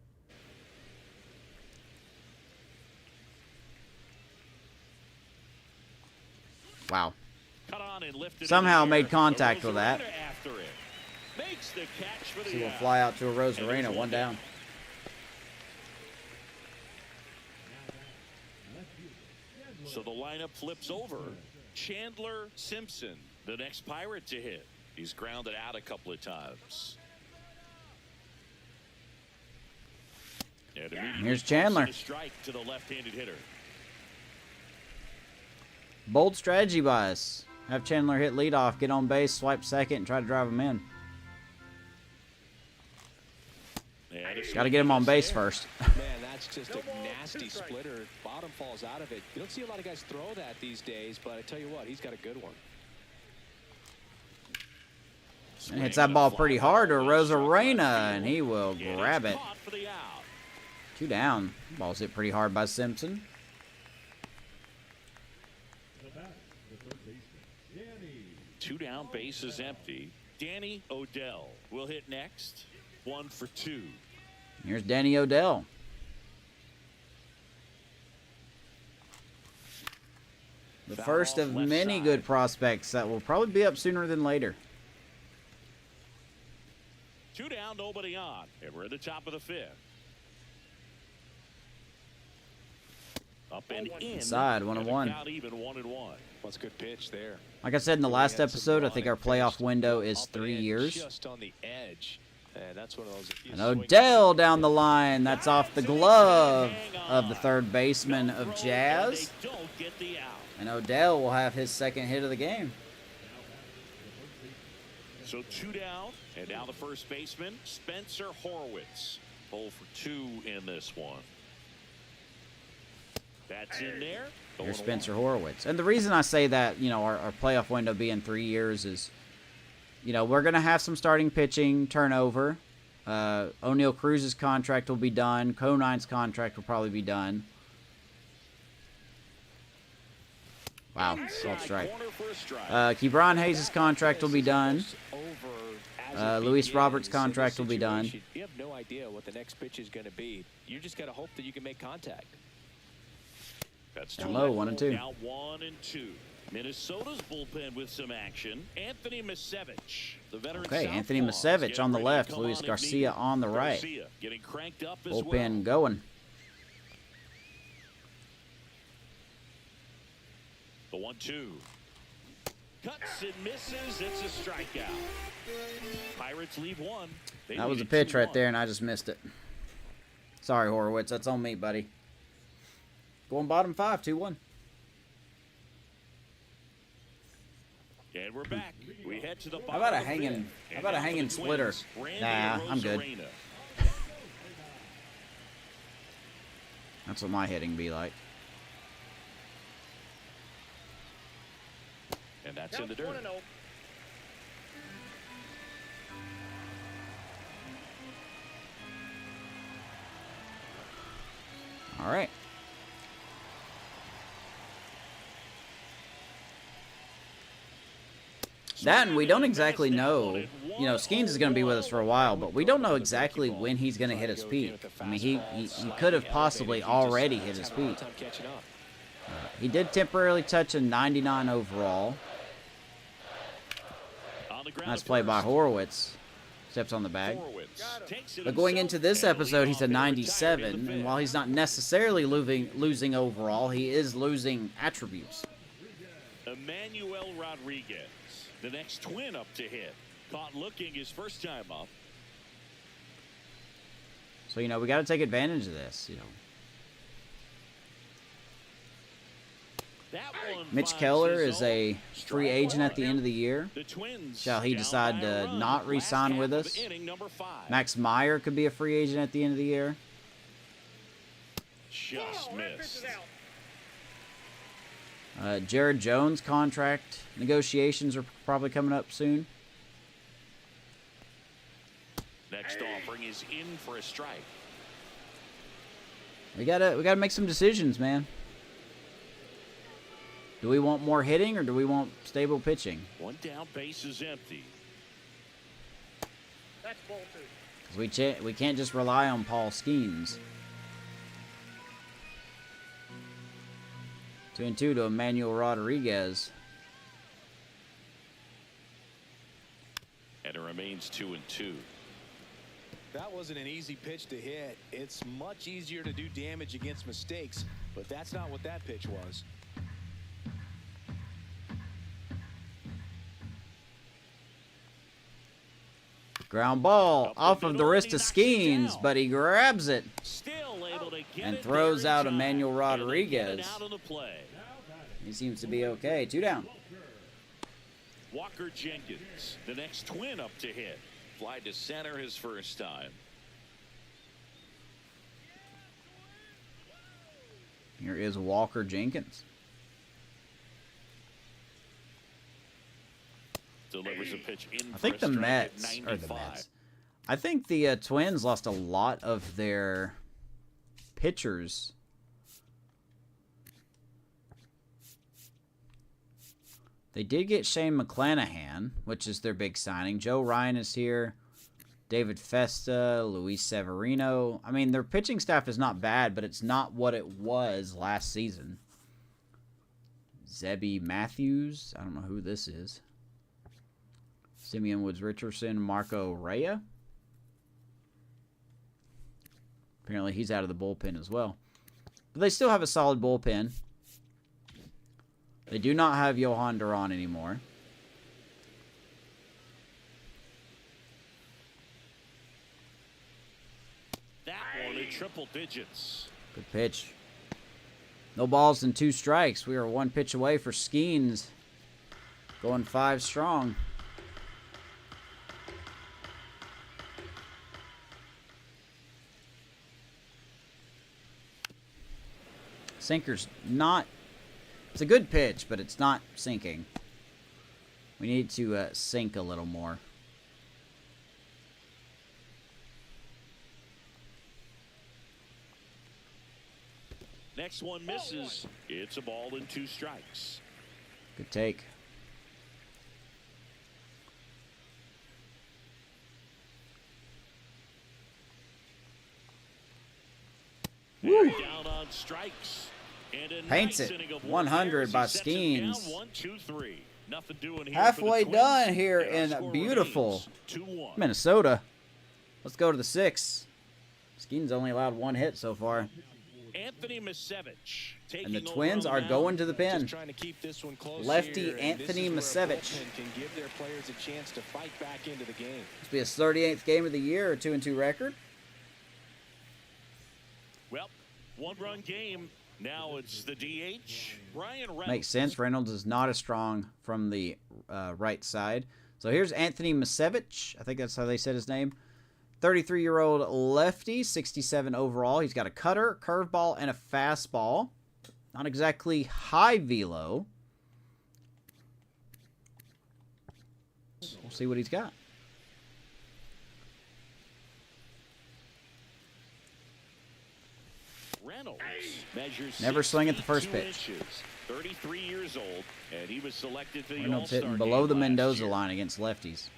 Wow. Somehow made contact with that. So we'll fly out to a Rosarena, one down. So the lineup flips over. Chandler Simpson, the next Pirate to hit. He's grounded out a couple of times. Here's Chandler. Strike to the left-handed hitter. Bold strategy by us. Have Chandler hit leadoff, get on base, swipe second, and try to drive him in. Got to get him on base first. Man, that's just a nasty splitter. Bottom falls out of it. You don't see a lot of guys throw that these days, but I tell you what, he's got a good one. And hits that ball pretty hard to Rosarena, and he will grab it. 2 down. Ball's hit pretty hard by Simpson. Two down, base is empty. Danny Odell will hit next. 1 for 2. Here's Danny Odell. The first of many good prospects that will probably be up sooner than later. 2 down, nobody on. And we're at the top of the 5th. Up and in. Inside, 1-1. Not even 1-1. What's a good pitch there? Like I said in the last episode, I think our playoff window is 3 years. Just on the edge. And that's one of those. And Odell down the line. That's off the glove of the third baseman of Jazz. And Odell will have his second hit of the game. So 2 down, and now the first baseman, Spencer Horwitz. 0 for 2 in this one. That's in there. Here's Spencer Horwitz. And the reason I say that, you know, our playoff window being 3 years is, you know, we're going to have some starting pitching turnover. O'Neal Cruz's contract will be done. Conine's contract will probably be done. Wow, soft strike. Kebron Hayes' contract will be done. Luis Roberts' contract will be done. You have no idea what the next pitch is going to be. You just got to hope that you can make contact. That's low, 1-2. Now 1-2. Minnesota's bullpen with some action. Anthony Misevich, the veteran. Okay, Anthony Misevich on the left, Luis Garcia on the right. Getting cranked up as Bullpen well. going. The 1-2. Cuts and misses. It's a strikeout. Pirates leave 1. That was a pitch right there, and I just missed it. Sorry, Horowitz. That's on me, buddy. Going bottom 5, 2-1. And we're back. We head to the How about a hanging splitter? Nah, I'm good. That's what my hitting be like. And that's in the dirt. All right. That, and we don't exactly know. You know, Skeens is going to be with us for a while, but we don't know exactly when he's going to hit his peak. I mean, he could have possibly already hit his peak. He did temporarily touch a 99 overall. Nice play by Horowitz. Steps on the bag. But going into this episode, he's a 97, and while he's not necessarily losing overall, he is losing attributes. Emmanuel Rodriguez, the next twin up to hit. Caught looking his first time up. So, you know, we got to take advantage of this, you know. Mitch Keller is a free agent at the end of the year. Shall he decide to not re-sign with us? Max Meyer could be a free agent at the end of the year. Just missed. Jared Jones contract negotiations are probably coming up soon. Next offering is in for a strike. We gotta make some decisions, man. Do we want more hitting or do we want stable pitching? One down, base is empty. That's ball two. Because we can't just rely on Paul Skeens. 2-2 to Emmanuel Rodriguez. And it remains 2-2. That wasn't an easy pitch to hit. It's much easier to do damage against mistakes, but that's not what that pitch was. Ground ball off of the wrist of Skeens, but he grabs it and throws out Emmanuel Rodriguez. He seems to be okay. 2 down. Walker Jenkins, the next twin up to hit. Fly to center his first time. Here is Walker Jenkins. Delivers a pitch in. I think the Mets, or the Mets. I think the Twins lost a lot of their pitchers. They did get Shane McClanahan, which is their big signing. Joe Ryan is here. David Festa, Luis Severino. I mean, their pitching staff is not bad, but it's not what it was last season. Zebby Matthews. I don't know who this is. Simeon Woods Richardson, Marco Rea. Apparently he's out of the bullpen as well. But they still have a solid bullpen. They do not have Johan Duran anymore. That one in triple digits. Good pitch. No balls and 2 strikes. We are 1 pitch away for Skeens. Going 5 strong. Sinker's not... It's a good pitch, but it's not sinking. We need to sink a little more. Next one misses. It's a ball and 2 strikes. Good take. Woo. Down on strikes. Paints it. 100 by Skeens. 1, 2, 3. Nothing doing here. Halfway done here in beautiful Minnesota. Let's go to the 6. Skeens only allowed 1 hit so far. Anthony Misevich. And the Twins are going to the pen. Lefty Anthony Misevich. Can give their players a chance to fight back into the game. This will be his 38th game of the year, a 2-2 record. Well, 1-run game. Now it's the DH, Ryan Reynolds. Makes sense. Reynolds is not as strong from the right side. So here's Anthony Misevich. I think that's how they said his name. 33-year-old lefty, 67 overall. He's got a cutter, curveball, and a fastball. Not exactly high velo. see what he's got. Reynolds measures Never swing at the first 62 pitch. inches, 33 years old, and he was selected for the Reynolds All-Star hitting below the game last Mendoza year. line against lefties.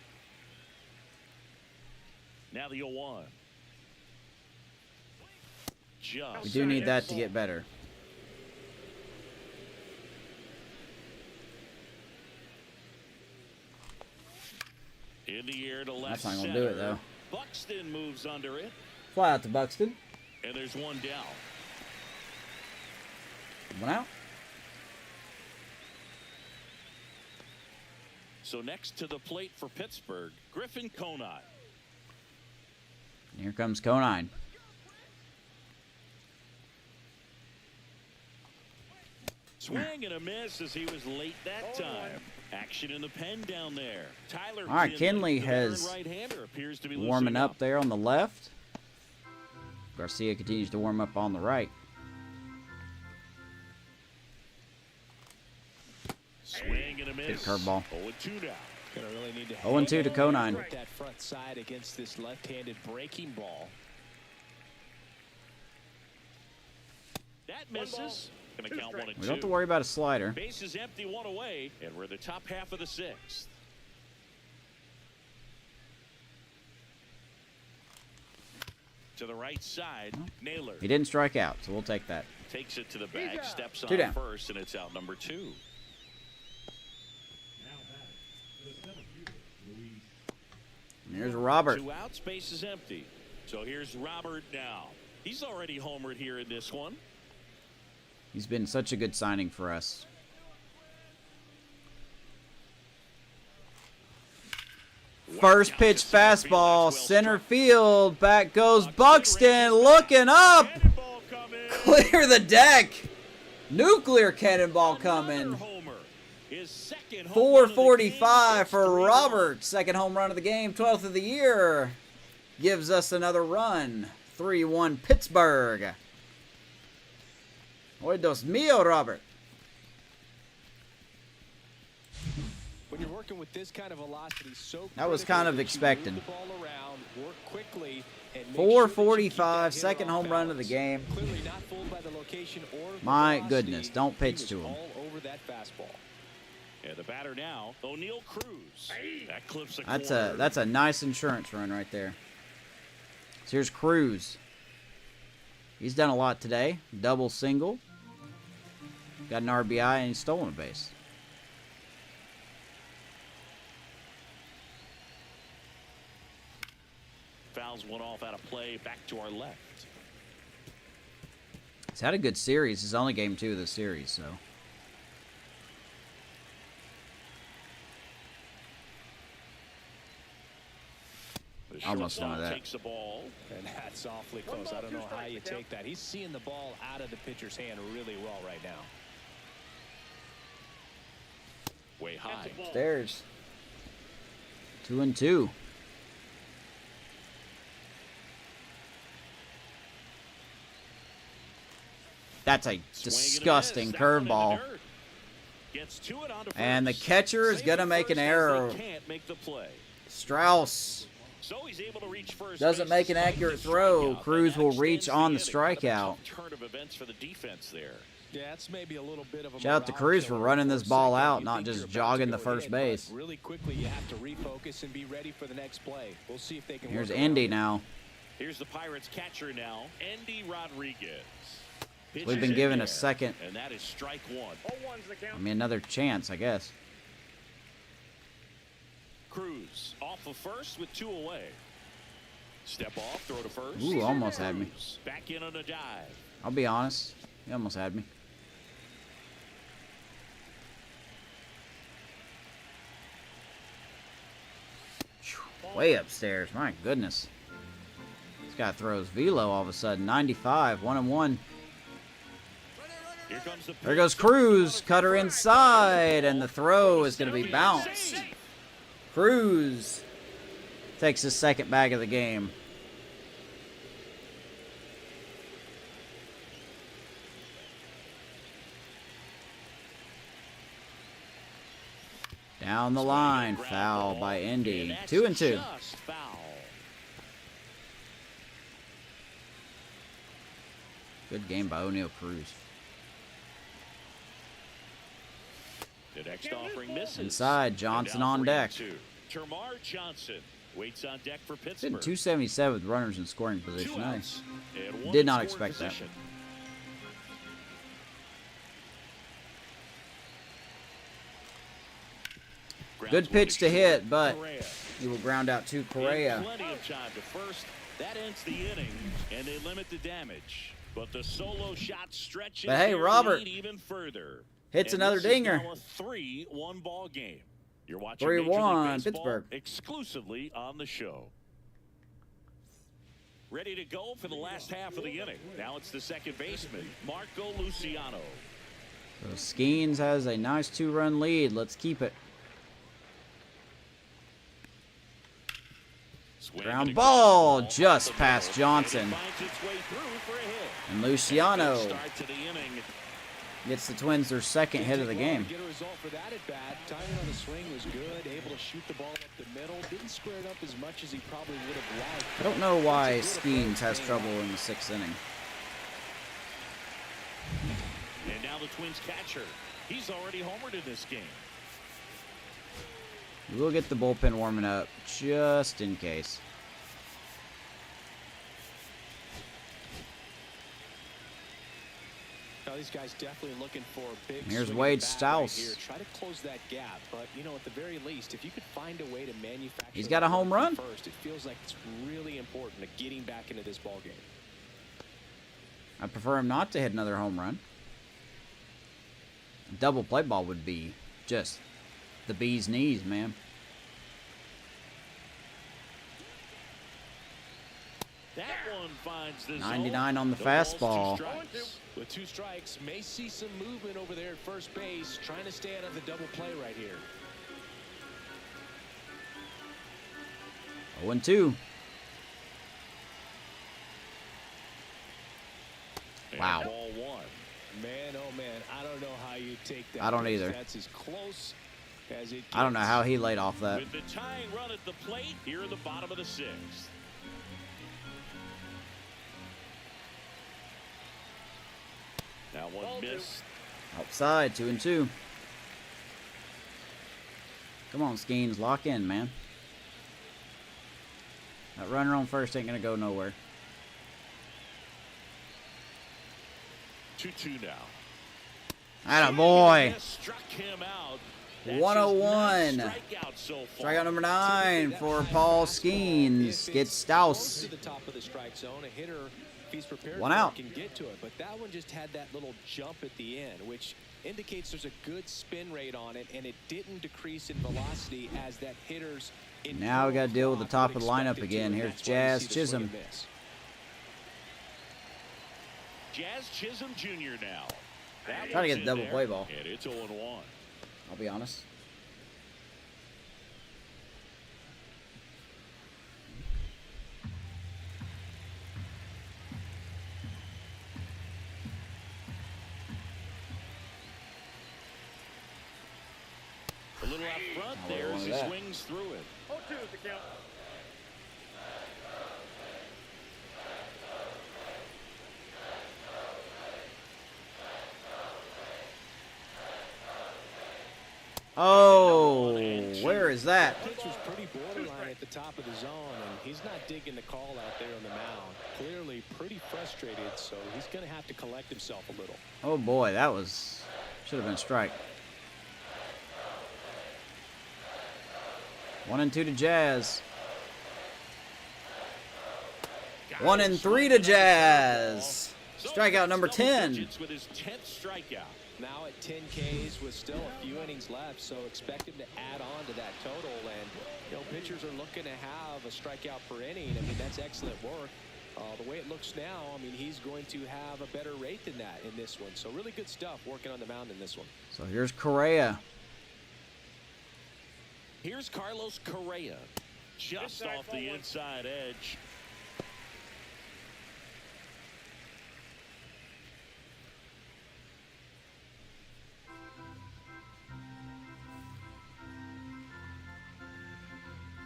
Now the 0-1. We do need that to get better. In the air to left That's not center. gonna do it though. Buxton moves under it, Fly out to Buxton. and there's one down. One out. So next to the plate for Pittsburgh, Griffin Conine. And here comes Conine. Swing and a miss as he was late that time. Action in the pen down there. Tyler. All right, Kinley has right-hander appears to be warming loosening up there on the left. Garcia continues to warm up on the right. Swing and a miss. Good curveball. 0-2 now. Gonna really need to 0-2 to Conine. work that front side against this left-handed breaking ball. That misses. Gonna count 1-2. We don't have to worry about a slider. Base is empty, one away, and we're in the top half of the sixth. To the right side, Naylor He didn't strike out, so we'll take that. takes it to the bag, steps Two on down. first, and it's out number 2. And here's Robert. 2 outs, base is empty. So here's Robert now. He's already homered here in this one. He's been such a good signing for us. First pitch fastball, center field. Back goes Buxton, looking up. Cannonball coming. Clear the deck. Nuclear cannonball coming. Another homer. His second home run of the game. 445 for It's 3-1. Robert. Second home run of the game, 12th of the year. Gives us another run. 3-1 Pittsburgh. Oy Dios mío, Robert. When you're working with this kind of velocity, so That was critical kind of that you expected. move the ball around, work quickly, and make sure that you keep 445, that hit second off home run of the balance. game. Clearly not fooled by the location or the My velocity. goodness, don't He pitch was to him. all over that fastball. And the batter now, O'Neal Cruz. That clips a That's corner. a nice insurance run right there. So here's Cruz. He's done a lot today. Double, single. Got an RBI and he's stolen a base. Fouls one off out of play, back to our left. He's had a good series. It's only game 2 of the series, so. The Almost shortstop none of that. takes the ball. And that's awfully close. I don't know how you take that. He's seeing the ball out of the pitcher's hand really well right now. Way high. Stairs. 2-2. That's a disgusting curveball. And the catcher is going to make an error. Can't make the play. Strauss So he's able to reach first doesn't base make an despite accurate the throw. strikeout. Cruz That will reach extends on the inning. Kind of a strikeout. tough turn of events for the defense there. Yeah, it's maybe a little bit of a Shout out to morale Cruz for killer running for this a ball second. out, You not think just you're about jogging to the go first in, but base. Really quickly, you have to refocus and be ready for the next play. We'll see if they can. Here's work Indy around it. now. Here's the Pirates catcher now, Andy Rodriguez. We've Pitches been in given there, a second, and that is strike one. I mean, another chance, I guess. Cruz off of first with 2 away. Step off, throw to first. Ooh, almost had me. Cruz back in on a dive. I'll be honest. He almost had me. Way upstairs. My goodness. This guy throws velo all of a sudden. 95, 1-1. Here comes the There goes Cruz. Cutter inside. And the throw is going to be bounced. Cruz takes his second bag of the game. Down the line, foul by Indy. 2-2. Just foul. Good game by O'Neal Cruz. The next offering misses. Inside, Johnson on deck. Termar Johnson waits on deck for Hitting Pittsburgh. 277 with runners in scoring position. 2 I outs and 1 did in not scoring expect that. position. Good pitch to hit, but he will ground out to Correa. Plenty of time to first. That ends the inning, and they limit the damage. But the solo shot stretches But hey, their Robert lead even further. hits And another this is dinger. now a 3-1 ball game. You're watching 3-1 Major League Baseball Pittsburgh. exclusively on the show. Ready to go for the last half of the inning. Now it's the second baseman, Marco Luciano. So Skeens has a nice 2-run lead. Let's keep it. Ground ball just past Johnson. And Luciano gets the Twins their second hit of the game. Get a result for that at bat. Timing on the swing was good. Able to shoot the ball up the middle. Didn't square it up as much as he probably would have liked. I don't know why Skeens has trouble in the 6th inning. And now the Twins catcher. He's already homered in this game. We'll get the bullpen warming up just in case. Now these guys definitely looking for a big. Here's swing Wade at the bat Stouse. right here. Try to close that gap, but you know, at the very least, if you could find a way to manufacture. He's got a home run. First, it feels like it's really important to getting back into this ball game. I prefer him not to hit another home run. A double play ball would be just the bee's knees, man. That one finds the 99 zone. on the No balls, 2 fastball. strikes. With 2 strikes, may see some movement over there at first base, trying to stay out of the double play right here. 0-2. And Wow. ball 1. Man, oh man, I don't know how you take that. I don't either. That's as close as it gets. I don't know how he laid off that. With the tying run at the plate, here in the bottom of the 6th. Now one missed. Outside, 2-2. Come on, Skeens, lock in, man. That runner on first ain't gonna go nowhere. 2-2 now. Atta boy. Struck him out. That's 101. his ninth strikeout so far. Strikeout number 9 for Paul Skeens. Gets Close Stouse. to the top of the strike zone, a hitter, if he's prepared, One for it, out. can get to it. But that one just had that little jump at the end, which indicates there's a good spin rate on it, and it didn't decrease in velocity as that hitter's. Now we got to deal with the top of the would lineup expect it again. to, and Here's that's why you Jazz see the swing Chisholm. and miss. Jazz Chisholm Jr. now. That Trying to one's get a in double there, play ball. And it's 0-1. I'll be honest. A little out front I there would've as he wanted that. swings through it. 0-2 is the count. Oh, where is that? Pitch was pretty borderline at the top of the zone, and he's not digging the call out there on the mound. Clearly pretty frustrated, so he's going to have to collect himself a little. Oh boy, that was should have been a strike. 1-2 to Jazz. 1-3 to Jazz. Strikeout number 10. With his 10th strikeout. Now at 10 Ks with still a few innings left, so expect him to add on to that total. And, you know, pitchers are looking to have a strikeout per inning. I mean, that's excellent work. The way it looks now, I mean, he's going to have a better rate than that in this one. So really good stuff working on the mound in this one. So here's Correa. Here's Carlos Correa. Just Inside off ball the 1. inside edge.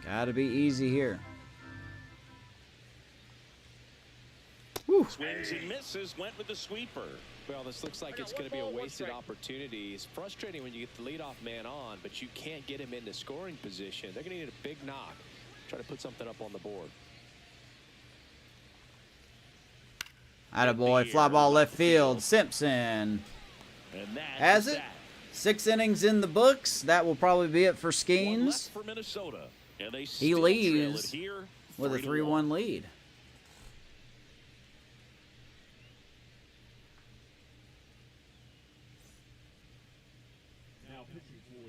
Gotta be easy here. Woo. Swings and misses, went with the sweeper. Well, this looks like it's going to be a wasted opportunity. It's frustrating when you get the leadoff man on, but you can't get him into scoring position. They're going to need a big knock. Try to put something up on the board. Attaboy, fly ball left field. Simpson. And that Has is it? that. 6 innings in the books. That will probably be it for One Skeens. left for Minnesota, and they He still trail leaves it here, with a 3-1. 3-1 lead.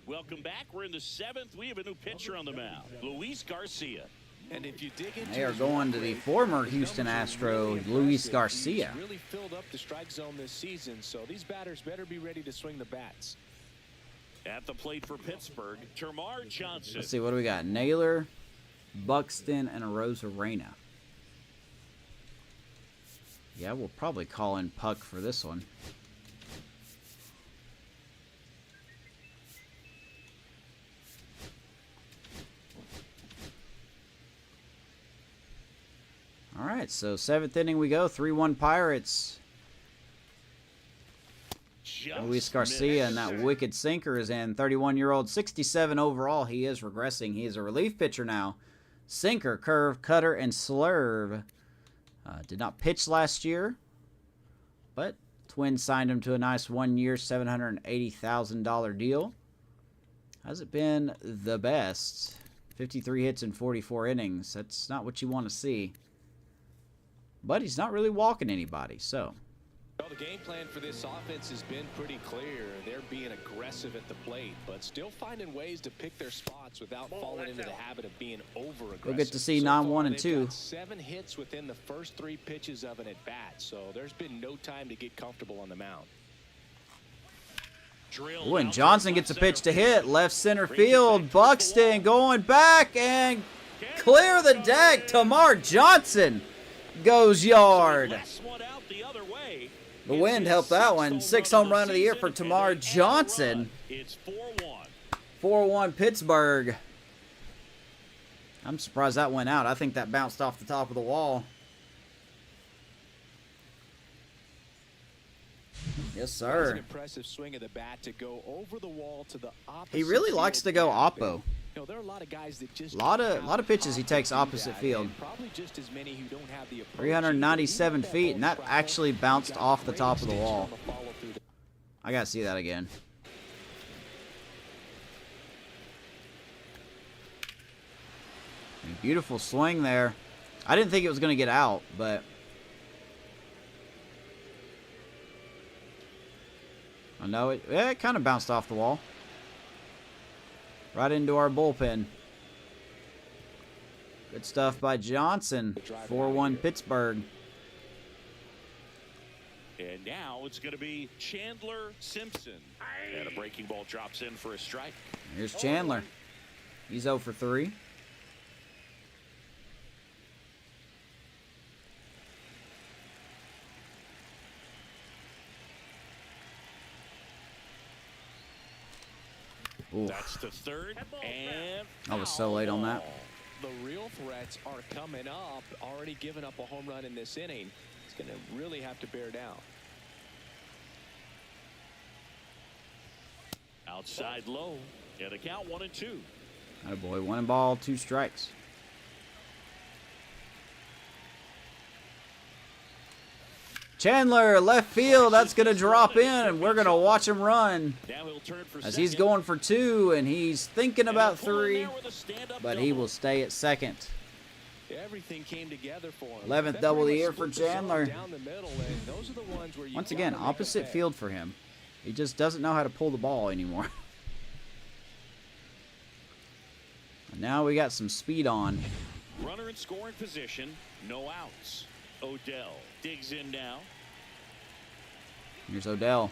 Welcome back. We're in the 7th. We have a new pitcher on the mound, Luis Garcia. And if you dig into They are his going to work the rate, former his Houston numbers are Astro, really Luis impressive. Garcia. He's really filled up the strike zone this season, so these batters better be ready to swing the bats. At the plate for Pittsburgh, Termarr Johnson. Let's see, what do we got? Naylor, Buxton, and Arozarena. Yeah, we'll probably call in Puck for this one. All right, so 7th inning we go. 3-1 Pirates. Just Luis Garcia and missed. that wicked sinker is in. 31-year-old, 67 overall. He is regressing. He is a relief pitcher now. Sinker, curve, cutter, and slurve. Did not pitch last year, but Twins signed him to a nice 1-year, $780,000 deal. Hasn't been the best. 53 hits in 44 innings. That's not what you want to see. But he's not really walking anybody, so. Well, the game plan for this offense has been pretty clear. They're being aggressive at the plate, but still finding ways to pick their spots without falling into the habit of being over-aggressive. We'll get to see So 9, far, 1, and they've 2. got 7 hits within the first 3 pitches of an at-bat, so there's been no time to get comfortable on the mound. Ooh, and Johnson gets a pitch to hit. Left center field. Buxton going back and clear the deck. Termarr Johnson goes yard. The wind helped that one. 6th home run of the year for Termarr Johnson. It's 4-1. 4-1 Pittsburgh. I'm surprised that went out. I think that bounced off the top of the wall. Yes, That was sir. an impressive swing of the bat to go over the wall to the opposite. He really likes to field go gap. oppo. You know, there are a lot of guys that just Lot don't of have pitches he the takes pop to do opposite that, field. and probably just as many who don't have the approach. 397 feet, and that Even actually bounced he's got off the great top of the extension wall. on the follow-through. I gotta see that again. Beautiful swing there. I didn't think it was going to get out, but... I know it kind of bounced off the wall. Right into our bullpen. Good stuff by Johnson. 4-1 Pittsburgh. And now it's going to be Chandler Simpson. And a breaking ball drops in for a strike. Here's Chandler. He's 0 for 3. Oof. That's the 3rd. And I was so late on that. The real threats are coming up. Already given up a home run in this inning. It's going to really have to bear down. Outside low. And a count 1-2. Oh boy, 1 ball, 2 strikes. Chandler, left field, that's going to drop in, and we're going to watch him run. Now he'll turn for As he's second. going for 2, and he's thinking about And he'll pull in 3, there with a stand-up but he double. will stay at second. Everything came together for him. 11th That double of the pretty year much for split the zone Chandler. down the middle, and those are the ones where you Once gotta again, make 'em opposite pay. field for him. He just doesn't know how to pull the ball anymore. And now we got some speed on. Runner in scoring position. No outs. Odell digs in now. Here's Odell.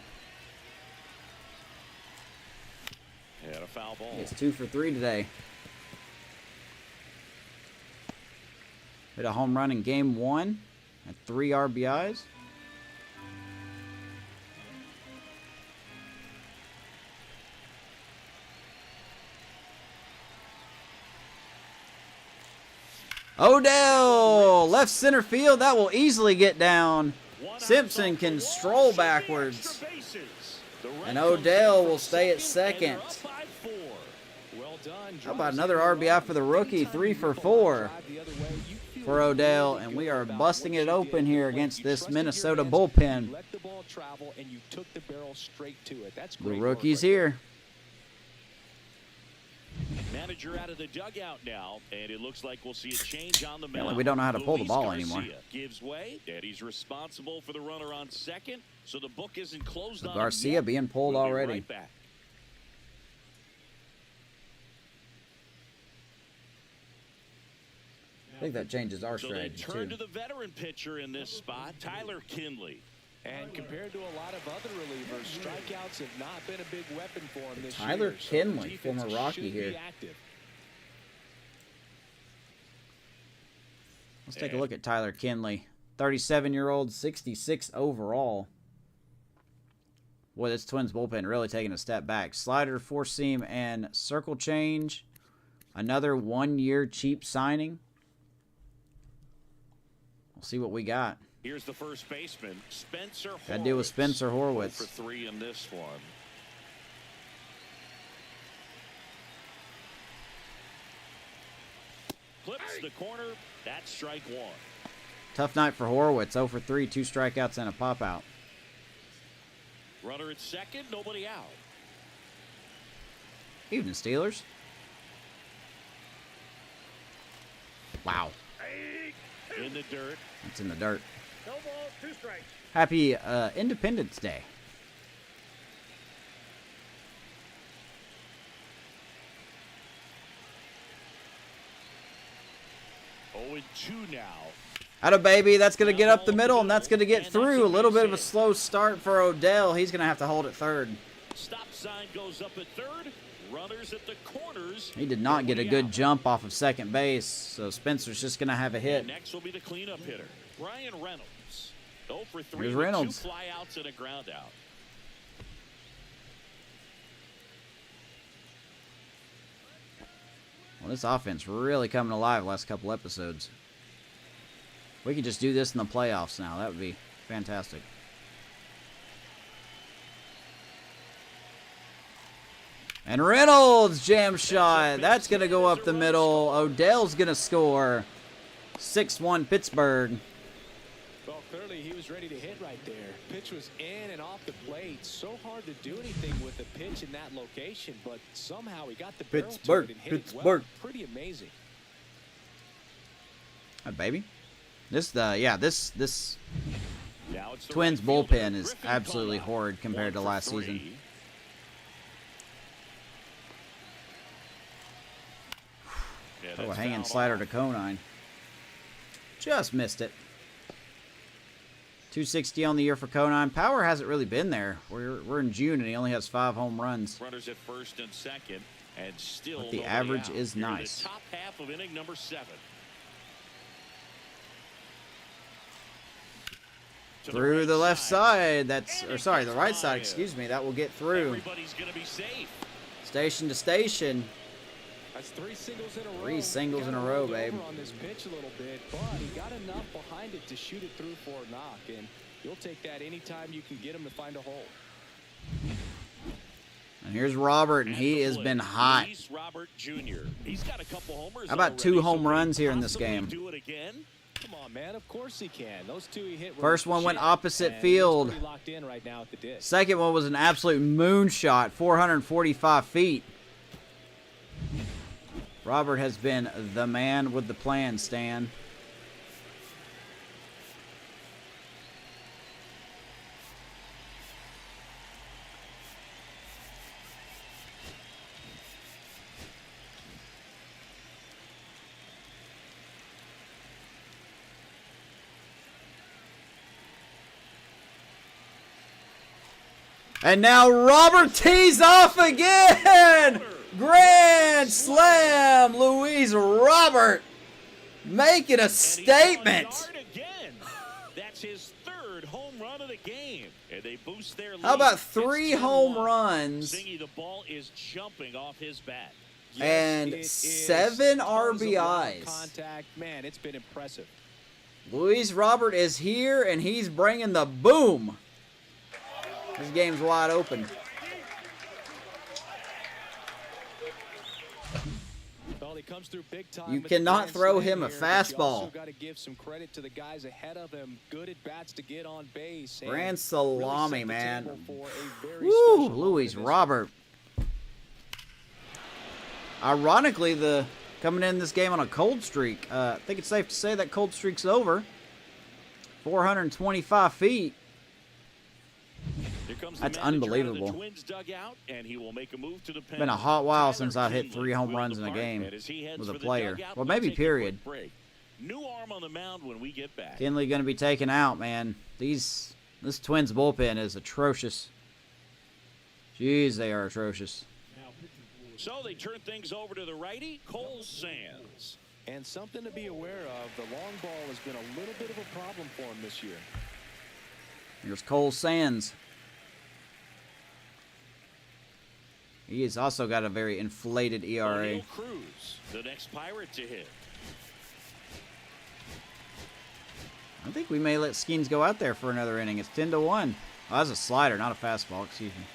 And a foul ball. It's 2 for 3 today. Hit a home run in game 1 at 3 RBIs. Odell, left center field. That will easily get down. Simpson can stroll backwards. And Odell will stay at second. How about another RBI for the rookie? 3 for 4 for Odell. And we are busting it open here against this Minnesota bullpen. The rookie's here. Manager out of the dugout now, and it looks like we'll see a change on the mound. Like we don't know how to pull the ball anymore. Gives way, and he's responsible for the runner on second, so the book isn't closed on Garcia being pulled already. Right back. I think that changes our So strategy they turn too. to the veteran pitcher in this spot, Tyler Kinley. And compared to a lot of other relievers, strikeouts have not been a big weapon for him this year. Tyler Kinley, former Rocky here. Let's take a look at Tyler Kinley. 37-year-old, 66 overall. Boy, this Twins bullpen really taking a step back. Slider, four-seam, and circle change. Another one-year cheap signing. We'll see what we got. Here's the first baseman, Spencer Horwitz. Got to deal with Spencer Horwitz. For 3 in this one. Clips the corner. That's strike 1. Tough night for Horwitz. 0 for 3, 2 strikeouts and a pop-out. Runner at second, nobody out. Evening, Steelers. Wow. In the dirt. It's in the dirt. No ball, 2 strikes. Happy Independence Day. Oh, and 2 now. Atta baby, that's going to get up the middle, and that's going to get through. A little bit of a slow start for Odell. He's going to have to hold it third. Stop sign goes up at third. Runners at the corners. He did not get a good jump off of second base, so Spencer's just going to have a hit. And next will be the cleanup hitter, Brian Reynolds. 0 for 3 Here's with Reynolds. 2 flyouts and a ground out. Well, this offense really coming alive last couple episodes. We could just do this in the playoffs now. That would be fantastic. And Reynolds, jam shot. That's going to go up the middle. Odell's going to score. 6-1 Pittsburgh. Well, clearly he was ready to hit right there. Pitch was in and off the plate. So hard to do anything with the pitch in that location, but somehow he got the barrel to it and hit it well. Pretty amazing. Hi, baby. This this Now it's the Twins right fielder, bullpen is Griffin absolutely Conrad. horrid compared to 1 for last 3. season. Yeah, Oh, a that's hanging fouled slider off. to Conine. Just missed it. 260 on the year for Conine. Power hasn't really been there. We're in June and he only has 5 home runs. Runners at first and second, and still But the nobody average out. is Here in nice. The top half of inning number 7. To Through right the left side. That's And or it sorry, gets the right side. by. Excuse me. That will get through. Everybody's going to be safe. Station to station. That's 3 singles in a row. 3 singles He in a got row, rolled babe. over on this pitch a little bit, but he got enough behind it to shoot it through for a knock, and you'll take that anytime you can get him to find a hole. And here's Robert, and At he the has plate, been hot. Luis Robert Jr. He's got a couple homers. How about already, 2 home so runs here in this possibly game? Do it again. Come on, man. Of course he can. Those 2 he hit were First one went legit, opposite and field. he's pretty locked in right now at the disc. Second one was an absolute moonshot, 445 feet. Robert has been the man with the plan, Stan. And now Robert tees off again! Grand slam! Luis Robert making a And he's statement. on yard again. That's his 3rd home run of the game. And they boost their lead. How about It's 3 2-1. home runs? Singy, the ball is jumping off his bat. And it is. 7 Tons of long RBIs. contact. Man, it's been impressive. Luis Robert is here, and he's bringing the boom. This game's wide open. Well, he comes through big time. You with the cannot grand throw slam him a here, but you fastball. also got to give some credit to the guys ahead of him. Good at bats to get on base. and Grand really salami, set the man. table for a very Woo, special moment Luis in this Robert. Ironically, coming in this game on a cold streak. I think it's safe to say that cold streak's over. 425 feet. Here comes That's the manager unbelievable. out of the Twins dugout, and he will make a move to the pen. Been a hot while Tyler since I've hit Kinley 3 home will runs in a depart, game and as he heads with a for the player. dugout, Well, we'll maybe take a period. quick break. New arm on the mound when we get back. Kinley going to be taken out, man. This Twins bullpen is atrocious. Jeez, they are atrocious. So they turn things over to the righty, Cole Sands. And something to be aware of, the long ball has been a little bit of a problem for him this year. Here's Cole Sands. He has also got a very inflated ERA. O'Neal Cruz, the next Pirate to hit. I think we may let Skeens go out there for another inning. It's 10-1. Oh, that's a slider, not a fastball. Excuse me.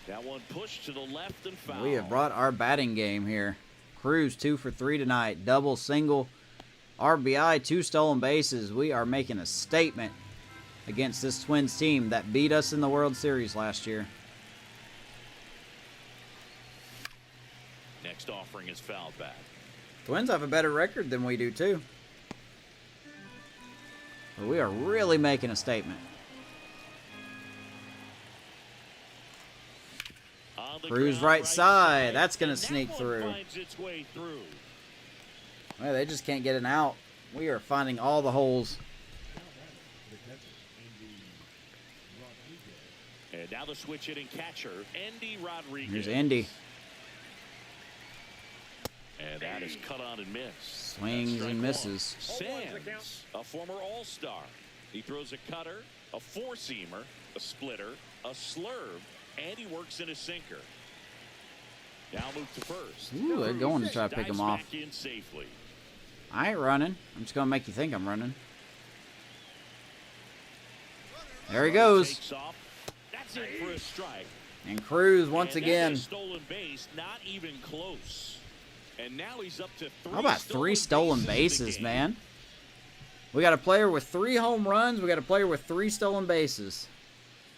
That one pushed to the left and foul. We have brought our batting game here. Cruz 2 for 3 tonight. Double, single, RBI, 2 stolen bases. We are making a statement against this Twins team that beat us in the World Series last year. Next offering is fouled back. Twins have a better record than we do, too. But we are really making a statement. Cruz right side. That's going to sneak through. Well, they just can't get an out. We are finding all the holes. And now the switch hitting catcher, Andy Rodriguez. Here's Andy. And that is cut on and missed. Swings and misses. Sands, a former All-Star. He throws a cutter, a four-seamer, a splitter, a slurve, and he works in a sinker. Now move to first. Ooh, they're going to try to pick him off. Back in safely. I ain't running. I'm just going to make you think I'm running. There he goes. Takes off. That's it for a strike. And Cruz once And again. that's a stolen base, not even close. And now he's up to 3. How about 3 stolen bases, man? We got a player with 3 home runs. We got a player with 3 stolen bases.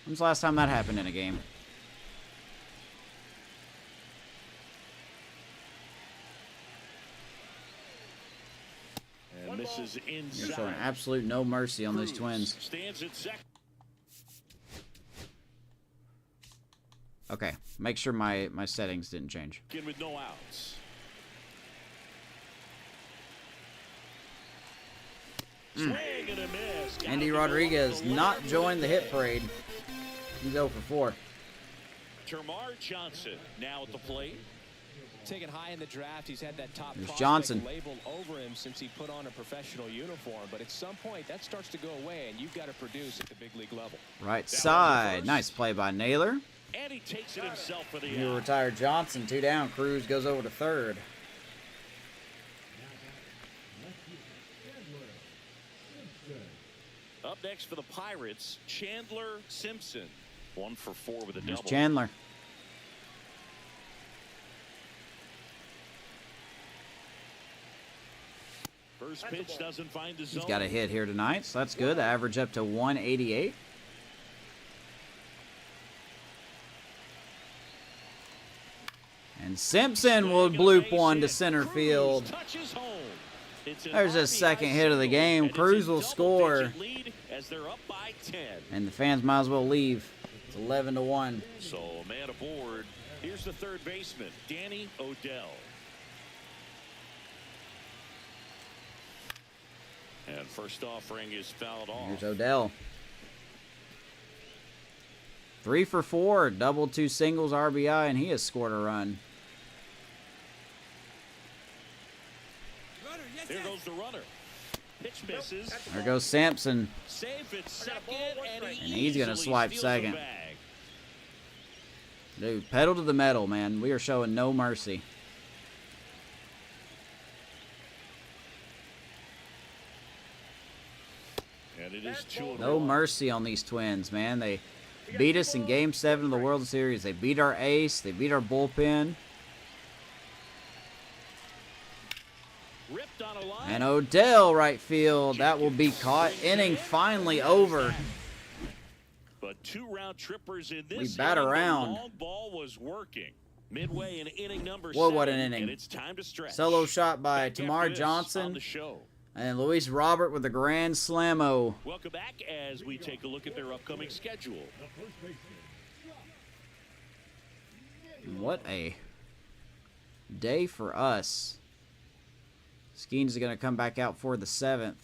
When's the last time that happened in a game? And misses inside. You're showing absolute no mercy on these Twins. Stands at second. Okay, make sure my settings didn't change. With no outs. Swing and a miss. Got Andy him to go Rodriguez up the not left. joined the hit parade. He's 0 for 4. Termarr Johnson now at the plate. Taken high in the draft, he's had that top There's prospect Johnson. label over him since he put on a professional uniform. But at some point, that starts to go away, and you've got to produce at the big league level. Right side. Nice play by Naylor. And he takes it himself for the You out. retired Johnson. 2 down. Cruz goes over to third. Up next for the Pirates, Chandler Simpson. 1 for 4 with a There's double. Chandler. First pitch doesn't find the zone. He's got a hit here tonight, so that's good. The average up to 188. And Simpson will bloop one to center field. Touches home. It's an There's his RBI second hit of the single, game. and it's Cruz a will score. double-digit lead as they're up by 10. And the fans might as well leave. It's 11-1. So a man aboard. Here's the third baseman, Danny Odell. And first offering is fouled off. Here's Odell. 3 for 4, double 2 singles, RBI, and he has scored a run. There goes the runner. Pitch misses. There goes Sampson. Safe at second, and he's gonna easily swipe steals second. the bag. Dude, pedal to the metal, man. We are showing no mercy. And it is 2-1. No mercy on these Twins, man. They beat us in Game 7 of the World Series. They beat our ace. They beat our bullpen. Ripped on a line. And Odell, right field. That will be caught. Inning finally over. But 2 round trippers in this. We bat around. The long ball was working. Midway in inning number Whoa, 7. what an inning. And it's time to stretch. Solo shot by Back Tamar after this Johnson. on the show. And Luis Robert with a grand slam-o. Welcome back as we take a look at their upcoming schedule. What a day for us. Skeens is going to come back out for the 7th.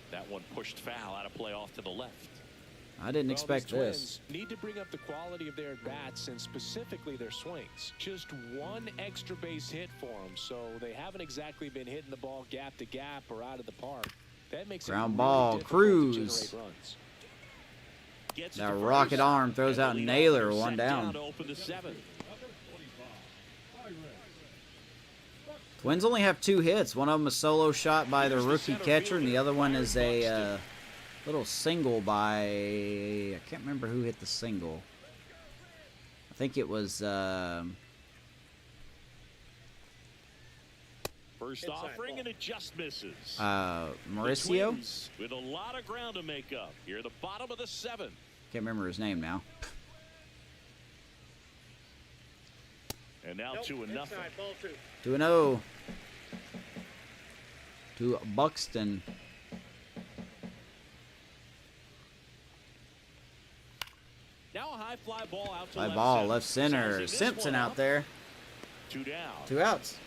That one pushed foul out of play off to the left. I didn't expect these this. Twins need to bring up the quality of their bats and specifically their swings. Just one extra base hit for them, so they haven't exactly been hitting the ball gap to gap or out of the park. That makes Ground it ball, really Cruz. difficult to generate runs. Gets That to rocket first, arm throws and out the leadoff Naylor, is one set down. to open the 7th. Twins only have 2 hits. One of them a solo shot by the rookie catcher, and the other one is a little single by... I can't remember who hit the single. I think it was... First offering, and it just misses. Mauricio? The Twins with a lot of ground to make up. Here at the bottom of the 7th. Can't remember his name now. And now 2-0. 2-0 to Buxton. Now a high fly ball out to Fly left ball, center. left center. Sizing this Simpson one out up. there. 2 down. 2 outs.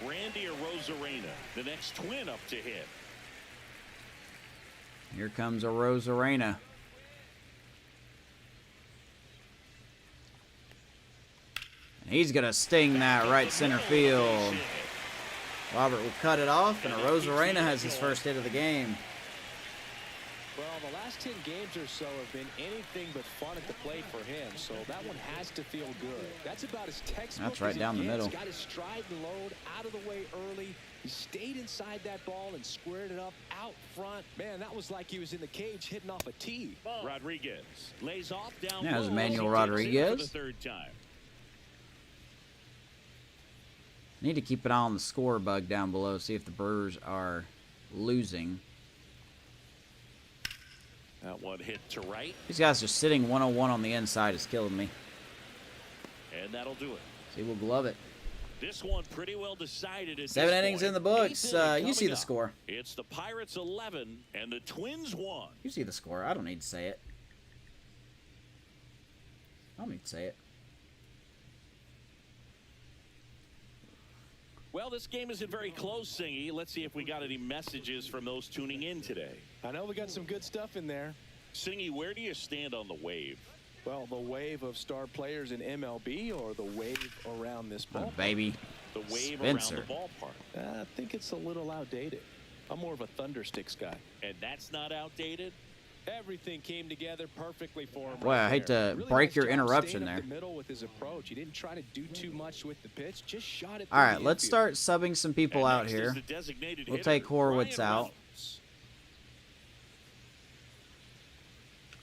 Randy Arozarena, the next Twin up to hit. Here comes a Rosarena. And he's going to sting that right center field. Robert will cut it off, and a Rosarena has his first hit of the game. Well, the last 10 games or so have been anything but fun at the plate for him, so that one has to feel good. That's about as textbook That's right as it down the gets. middle. Got his stride and load out of the way early. He stayed inside that ball and squared it up out front. Man, that was like he was in the cage hitting off a tee. Rodriguez lays off down Yeah, it was low. Manuel He takes it Rodriguez. for the 3rd time. Need to keep an eye on the score bug down below, see if the Brewers are losing. That one hit to right, These guys just sitting 101 on the inside is killing me. and that'll do it. See, we'll glove it. This one pretty well decided at 7 this innings point. in the books. 8th inning You see coming the up. score. It's the Pirates 11 and the Twins 1. You see the score. I don't need to say it. I don't need to say it. Well, this game isn't very close, Singy. Let's see if we got any messages from those tuning in today. I know we got some good stuff in there. Singy, where do you stand on the wave? Well, the wave of star players in MLB or the wave around this Oh, ball? baby. The wave Spencer. around the ballpark. I think it's a little outdated. I'm more of a Thundersticks guy. And that's not outdated? Everything came together perfectly for him. Boy, right I hate there. to Really break nice your job interruption staying there. up the middle with his approach. He didn't try to do too much with the pitch. Just shot it. All right, let's start subbing some people And out next is here. the designated We'll hitter, take Horwitz Ryan out. Reynolds.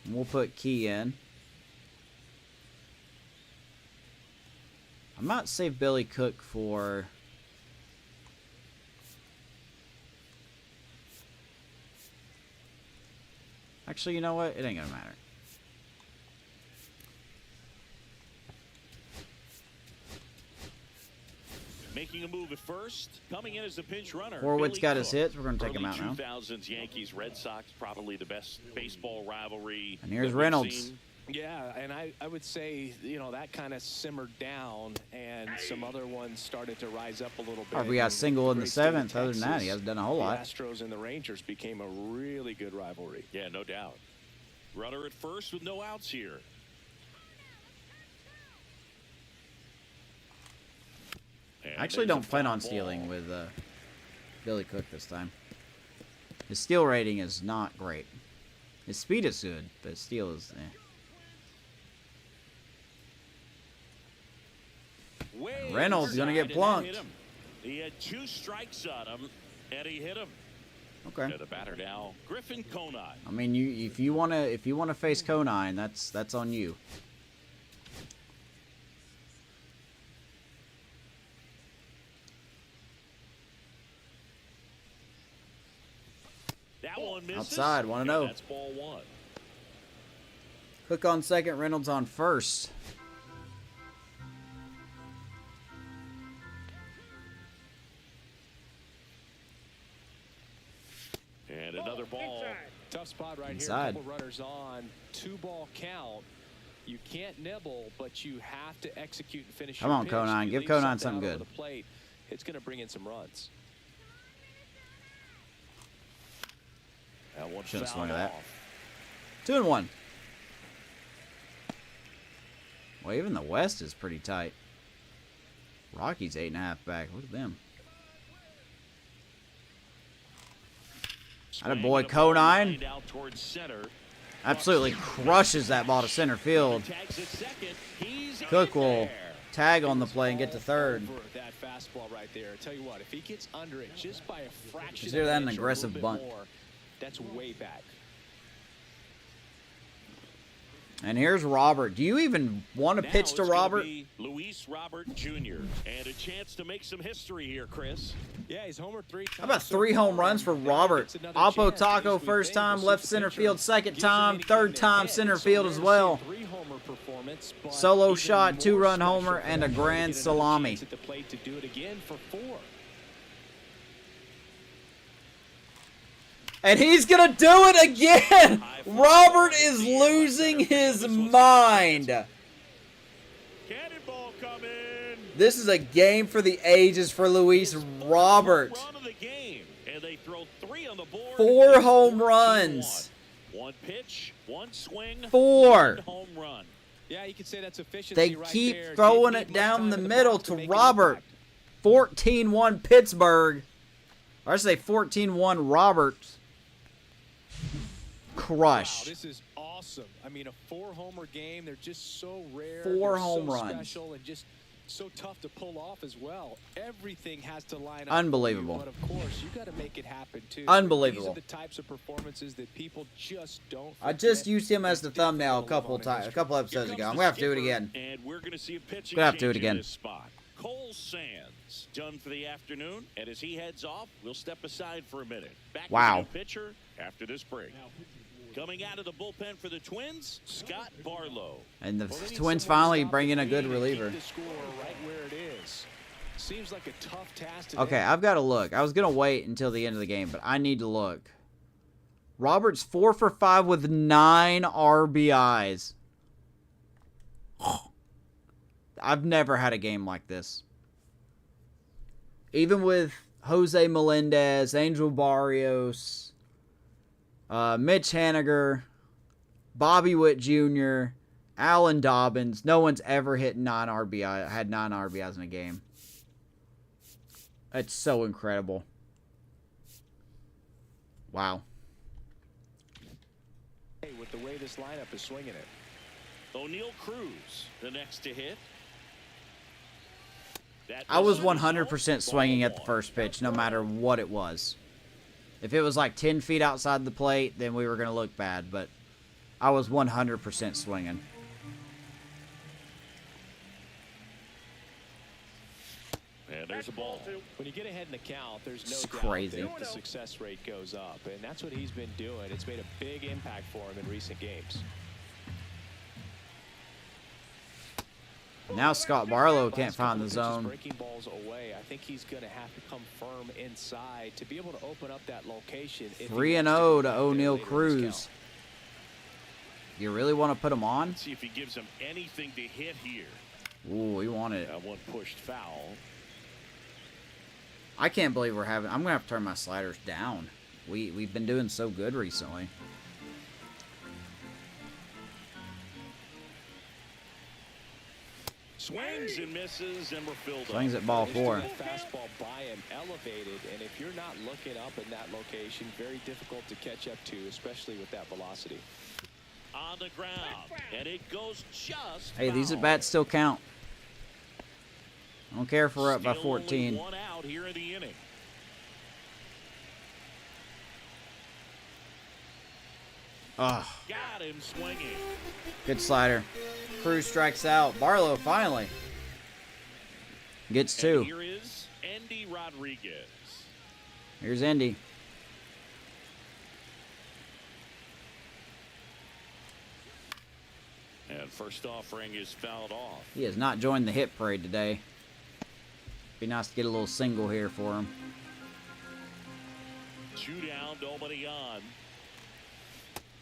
And we'll put Key in. I might save Billy Cook for... Actually, you know what? It ain't gonna matter. Making a move at first, coming in as a pinch runner. Horwitz Billy got his Cook. hits. We're gonna take him Early out now. 2000s Yankees Red Sox, probably the best baseball rivalry. And here's that we've Reynolds. seen. Yeah, and I would say, you know, that kind of simmered down and some other ones started to rise up a little bit. Or we got And single in the great state of 7th. Other than that, he Texas, hasn't done a whole the lot. Astros and the Rangers became a really good rivalry. Yeah, no doubt. Runner at first with no outs here. I actually there's don't a plan foul on ball. stealing with Billy Cook this time. His steal rating is not great. His speed is good, but his steal is Reynolds gonna get plunked. He had 2 strikes on him, and he hit him. Okay. To the batter now, Griffin Conine. I mean, if you wanna face Conine, that's on you. That one misses. Outside, 1-0. That's ball 1. Cook on second, Reynolds on first. And another ball. Tough spot right Inside. here. Couple runners on. 2-ball count. You can't nibble, but you have to execute and finish. Come your on, pitch. Conine. You Give leave Conine something something out over good. the plate, it's going to bring in some runs. That one Shouldn't fouled swing at that. off. 2-1. Well, even the West is pretty tight. Rockies 8.5 back. Look at them. Atta boy, Conine. Out towards center. Absolutely crushes that ball to center field. Tags at second. He's Cook in will there. tag on the play and get to third. Over that fastball right there. Tell you what, if he gets under it just by a fraction Consider of that an an inch or a aggressive little bit bunt. more, that's way back. And here's Robert. Do you even want to Now pitch to it's gonna Robert? be Luis Robert Jr. And a chance to make some history here, Chris. Yeah, he's homered 3 times. How about 3 home runs for Robert? Oppo Taco first time, left center field second time, third time center field as well. Solo shot, 2-run homer, and a grand salami. At the plate to do it again for 4. And he's going to do it again! Robert is losing his mind. Cannonball coming. This is a game for the ages for Luis Robert. Run of the game, and they throw 3 on the board. 4 home runs. 1 pitch, 1 swing, 4. 1 home run. Yeah, you could say that's efficiency They right keep there. throwing Didn't it need much down time the in middle box to make an Robert. impact. 14-1 Pittsburgh. Or I say 14-1 Robert. Crush. Wow, this is awesome. I mean, a 4-homer game. They're just so rare. 4 They're home so runs. Special and just so tough to pull off as well. Everything has to line up. Unbelievable. For you, but of course, you got to make it happen too. Unbelievable. These are the types of performances that people just don't. I just forget. used him as the It's difficult thumbnail a to couple live on in times, a history. couple Here episodes comes ago. I'm the gonna have to do it skipper, again. And we're going to see a pitching Gonna have to do it change in again. this spot. Cole Sands done for the afternoon, and as he heads off, we'll step aside for a minute. Back to Wow. the new pitcher after this break. Coming out of the bullpen for the Twins, Scott Barlow. And the Well, they need Twins someone to finally stop bring the in a good game and keep reliever. the score right where it is. Seems like a tough task today. Okay, I've got to look. I was gonna wait until the end of the game, but I need to look. Robert's 4 for 5 with 9 RBIs. I've never had a game like this. Even with Jose Melendez, Angel Barrios, Mitch Haniger, Bobby Witt Jr., Alan Dobbins, no one's ever hit 9 RBI, had 9 RBIs in a game. It's so incredible. Wow. Hey, with the way this lineup is swinging it. O'Neal Cruz, the next to hit. That I was the 100% result. swinging at the Ball first pitch, no matter what it was. If it was like 10 feet outside the plate, then we were going to look bad, but I was 100% swinging. And there's a ball. When you get ahead in the count, there's no It's doubt crazy. that the success rate goes up, and that's what he's been doing. It's made a big impact for him in recent games. Now Scott Barlow can't Last couple find the of pitches zone. breaking balls away. I think he's going to have to come firm inside to be able to open up that location. if he 3-0 wants to get back there O'Neal later in this Cruz. count. You really want to put him on? See if he gives him anything to hit here. Ooh, we want it. That one pushed foul. I can't believe we're having... I'm going to have to turn my sliders down. We've been doing so good recently. Swings and misses, and we're filled Swings up. at ball Just 4. that fastball by him elevated, and if you're not looking up in that location, very difficult to catch up to, especially with that velocity. On the ground, and it goes just Hey, these foul. at bats still count. I don't care if we're up by Still 14. only one out here in the inning. Oh, Got him swinging. good slider. Cruz strikes out. Barlow finally gets 2. And here is Andy Rodriguez. Here's Indy. And first offering is fouled off. He has not joined the hit parade today. Be nice to get a little single here for him. 2 down, nobody on.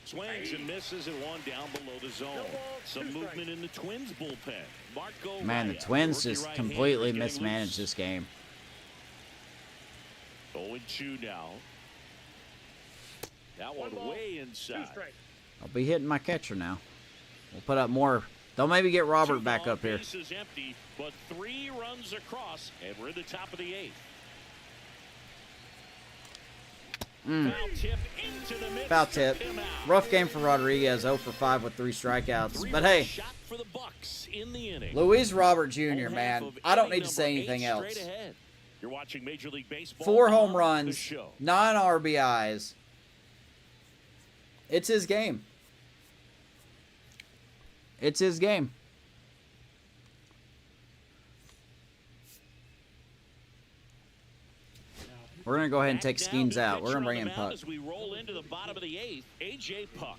Swings and misses and 1 down below the zone. Some movement in the Twins bullpen. Marco Man, the Raya, Twins rookie just right-hander, completely getting mismanaged loose. this game. 0-2 now. That one way inside. I'll be hitting my catcher now. We'll put up more. They'll maybe get Robert 2 back ball, up here. base is empty, but 3 runs across, and we're in the top of the 8th. Foul tip into the mid, Foul struck tip. him out. Rough game for Rodriguez, 0 for 5 with 3 strikeouts. 3 But run hey, shot for the Bucks in the inning. Luis Robert Jr., Home half man, of I don't inning need to say number anything 8 else. straight ahead. You're watching Major League Baseball 4 on home the runs, show. 9 RBIs. It's his game. It's his game. We're going to go ahead and take Back Skeens now, out. We're going to bring in Puck. As we roll into the bottom of the 8th, AJ Puck.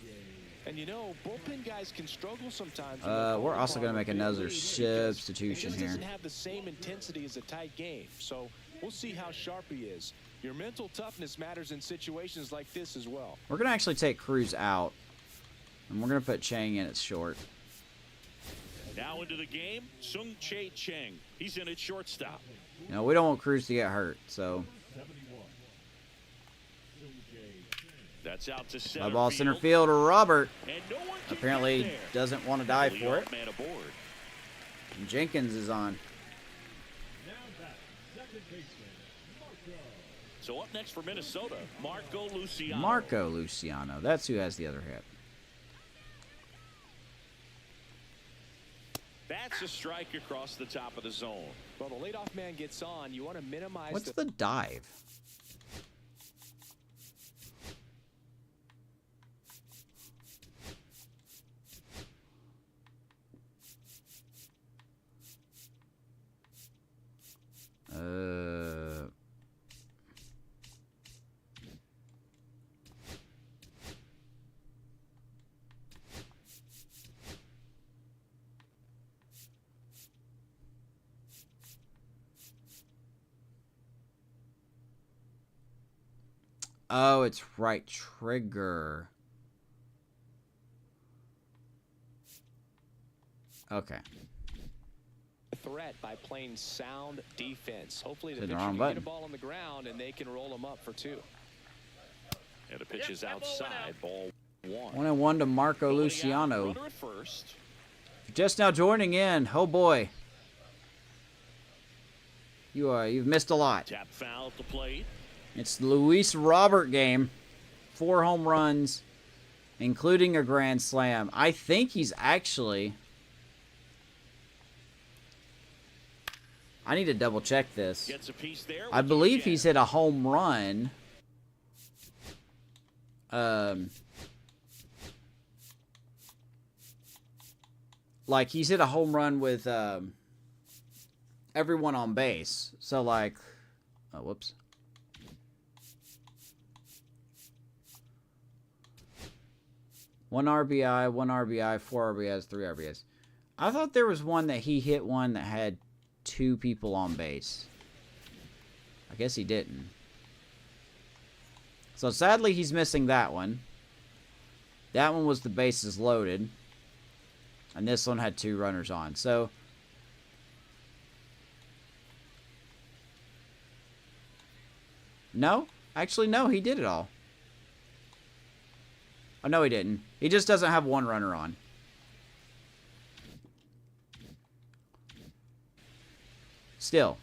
And you know, bullpen guys can struggle sometimes. We're also going to make another substitution It just here. doesn't have the same intensity as a tight game. So we'll see how sharp he is. Your mental toughness matters in situations like this as well. We're going to actually take Cruz out. And we're going to put Chang in at short. Now into the game, Sung Chae Cheng. He's in at shortstop. You know, we don't want Cruz to get hurt, so That's out to center fly ball field. center field. Robert And no one can apparently get there. doesn't want to die for it. Leadoff man aboard. And Jenkins is on. So up next for Minnesota, Marco Luciano. Marco Luciano. That's who has the other hit. That's a strike across the top of the zone. Well, the leadoff man gets on. You want to minimize What's the dive? Oh, it's right trigger. Okay. threat by playing sound defense. Hopefully the Hit the pitcher wrong can get a button. ball on the ground and they can roll him up for 2. And the pitch is outside, ball 1. 1-1 to Marco Going out, Luciano. runner at first. Just now joining in. Oh boy. You've missed a lot. Tap foul at the plate. It's the Luis Robert game. 4 home runs, including a grand slam. I think he's actually... I need to double check this. Gets a piece there. I believe he's hit a home run. Like he's hit a home run with everyone on base. So like, oh whoops. One RBI, 4 RBIs, 3 RBIs. I thought there was one that he hit one that had 2 people on base. I guess he didn't. So sadly, he's missing that one. That one was the bases loaded. And this one had 2 runners on. So no, actually no, he did it all. Oh no, he didn't. He just doesn't have 1 runner on. Still.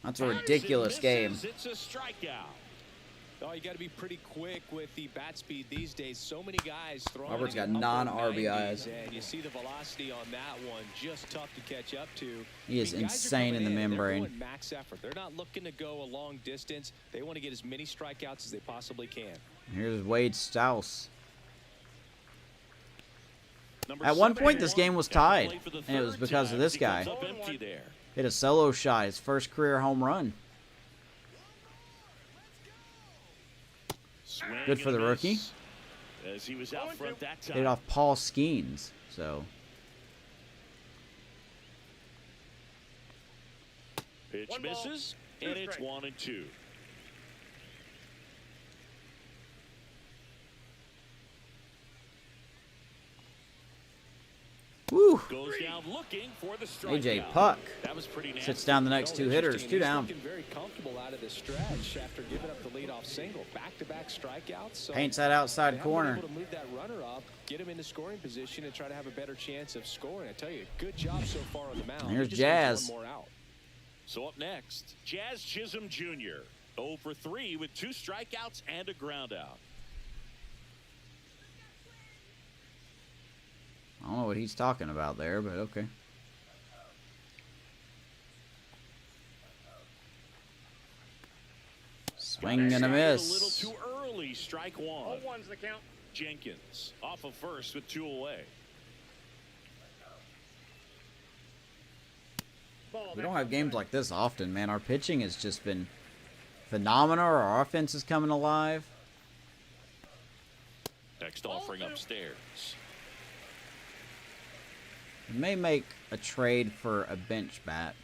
That's a ridiculous game. It's a strikeout. Oh, you got to be pretty quick with the bat speed these days. So many guys throwing. Robert's got in the non-RBIs. and you see the velocity on that one, just tough to catch up to. He is I mean, guys are insane in the coming membrane. They're going max effort. They're not looking to go a long distance. They want to get as many strikeouts as they possibly can. Here's Wade Stouse. Number At one point, this 71 game was got to tied, play for the and it was third because of time this as he guy. comes up empty there. Hit a solo shot, his first career home run. Swing Good for and the a rookie. miss as he was out front that time. Hit off Paul Skeens. So Pitch misses, and it's 1-2. woo. Goes down looking for the strikeout. AJ Puck That was pretty nasty. sits down the next two hitters. Interesting. 2 He's down. looking very comfortable out of the stretch after giving up the leadoff single. Back-to-back strikeouts. So Paints that they outside haven't corner. been able to move that runner up, get him in the scoring position, and try to have a better chance of scoring. I tell you, good job so far on the mound. And here's He just needs Jazz. one more out. So up next, Jazz Chisholm Jr. 0 for 3 with 2 strikeouts and a ground out. I don't know what he's talking about there, but okay. Swing and a A little miss. too early, strike one. 0-1's the count. Jenkins off of first with 2 away. Ball, We don't have games like this often, man. Our pitching has just been phenomenal. Our offense is coming alive. Next offering upstairs. We may make a trade for a bench bat,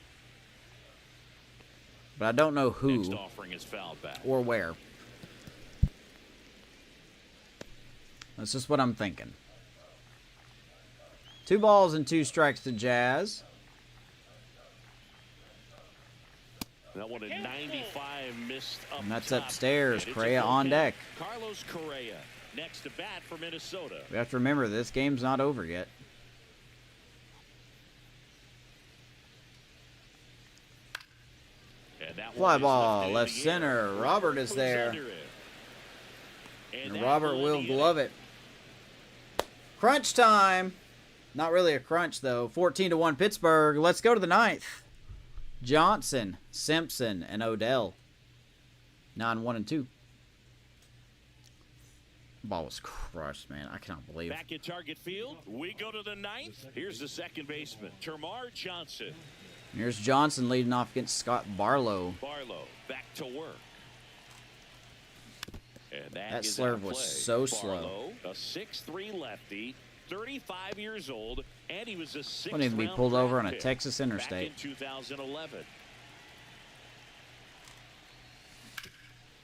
but I don't know Next who offering is fouled back. or where. That's just what I'm thinking. 2 balls and 2 strikes to Jazz. That one at 95 missed up And that's top. upstairs. And it's Correa a on full deck. count. Carlos Correa next to bat for Minnesota. We have to remember this game's not over yet. And that Fly one is ball, lifted in left the air. center. Robert is Goes there. under it. And that Robert will will end the glove inning. it. Crunch time. Not really a crunch, though. 14-1 Pittsburgh. Let's go to the 9th. Johnson, Simpson, and Odell. 9-1-2. Ball was crushed, man. I cannot believe it. Back at Target Field, we go to the 9th. Here's the second baseman, Termarr Johnson. Here's Johnson leading off against Scott Barlow. Barlow back to work. And That is slurve out of was play. so slow. Barlow, a 6'3" lefty, 35 years old, and he was a 6th Wouldn't even be round pulled over draft on a pick Texas back interstate. in 2011.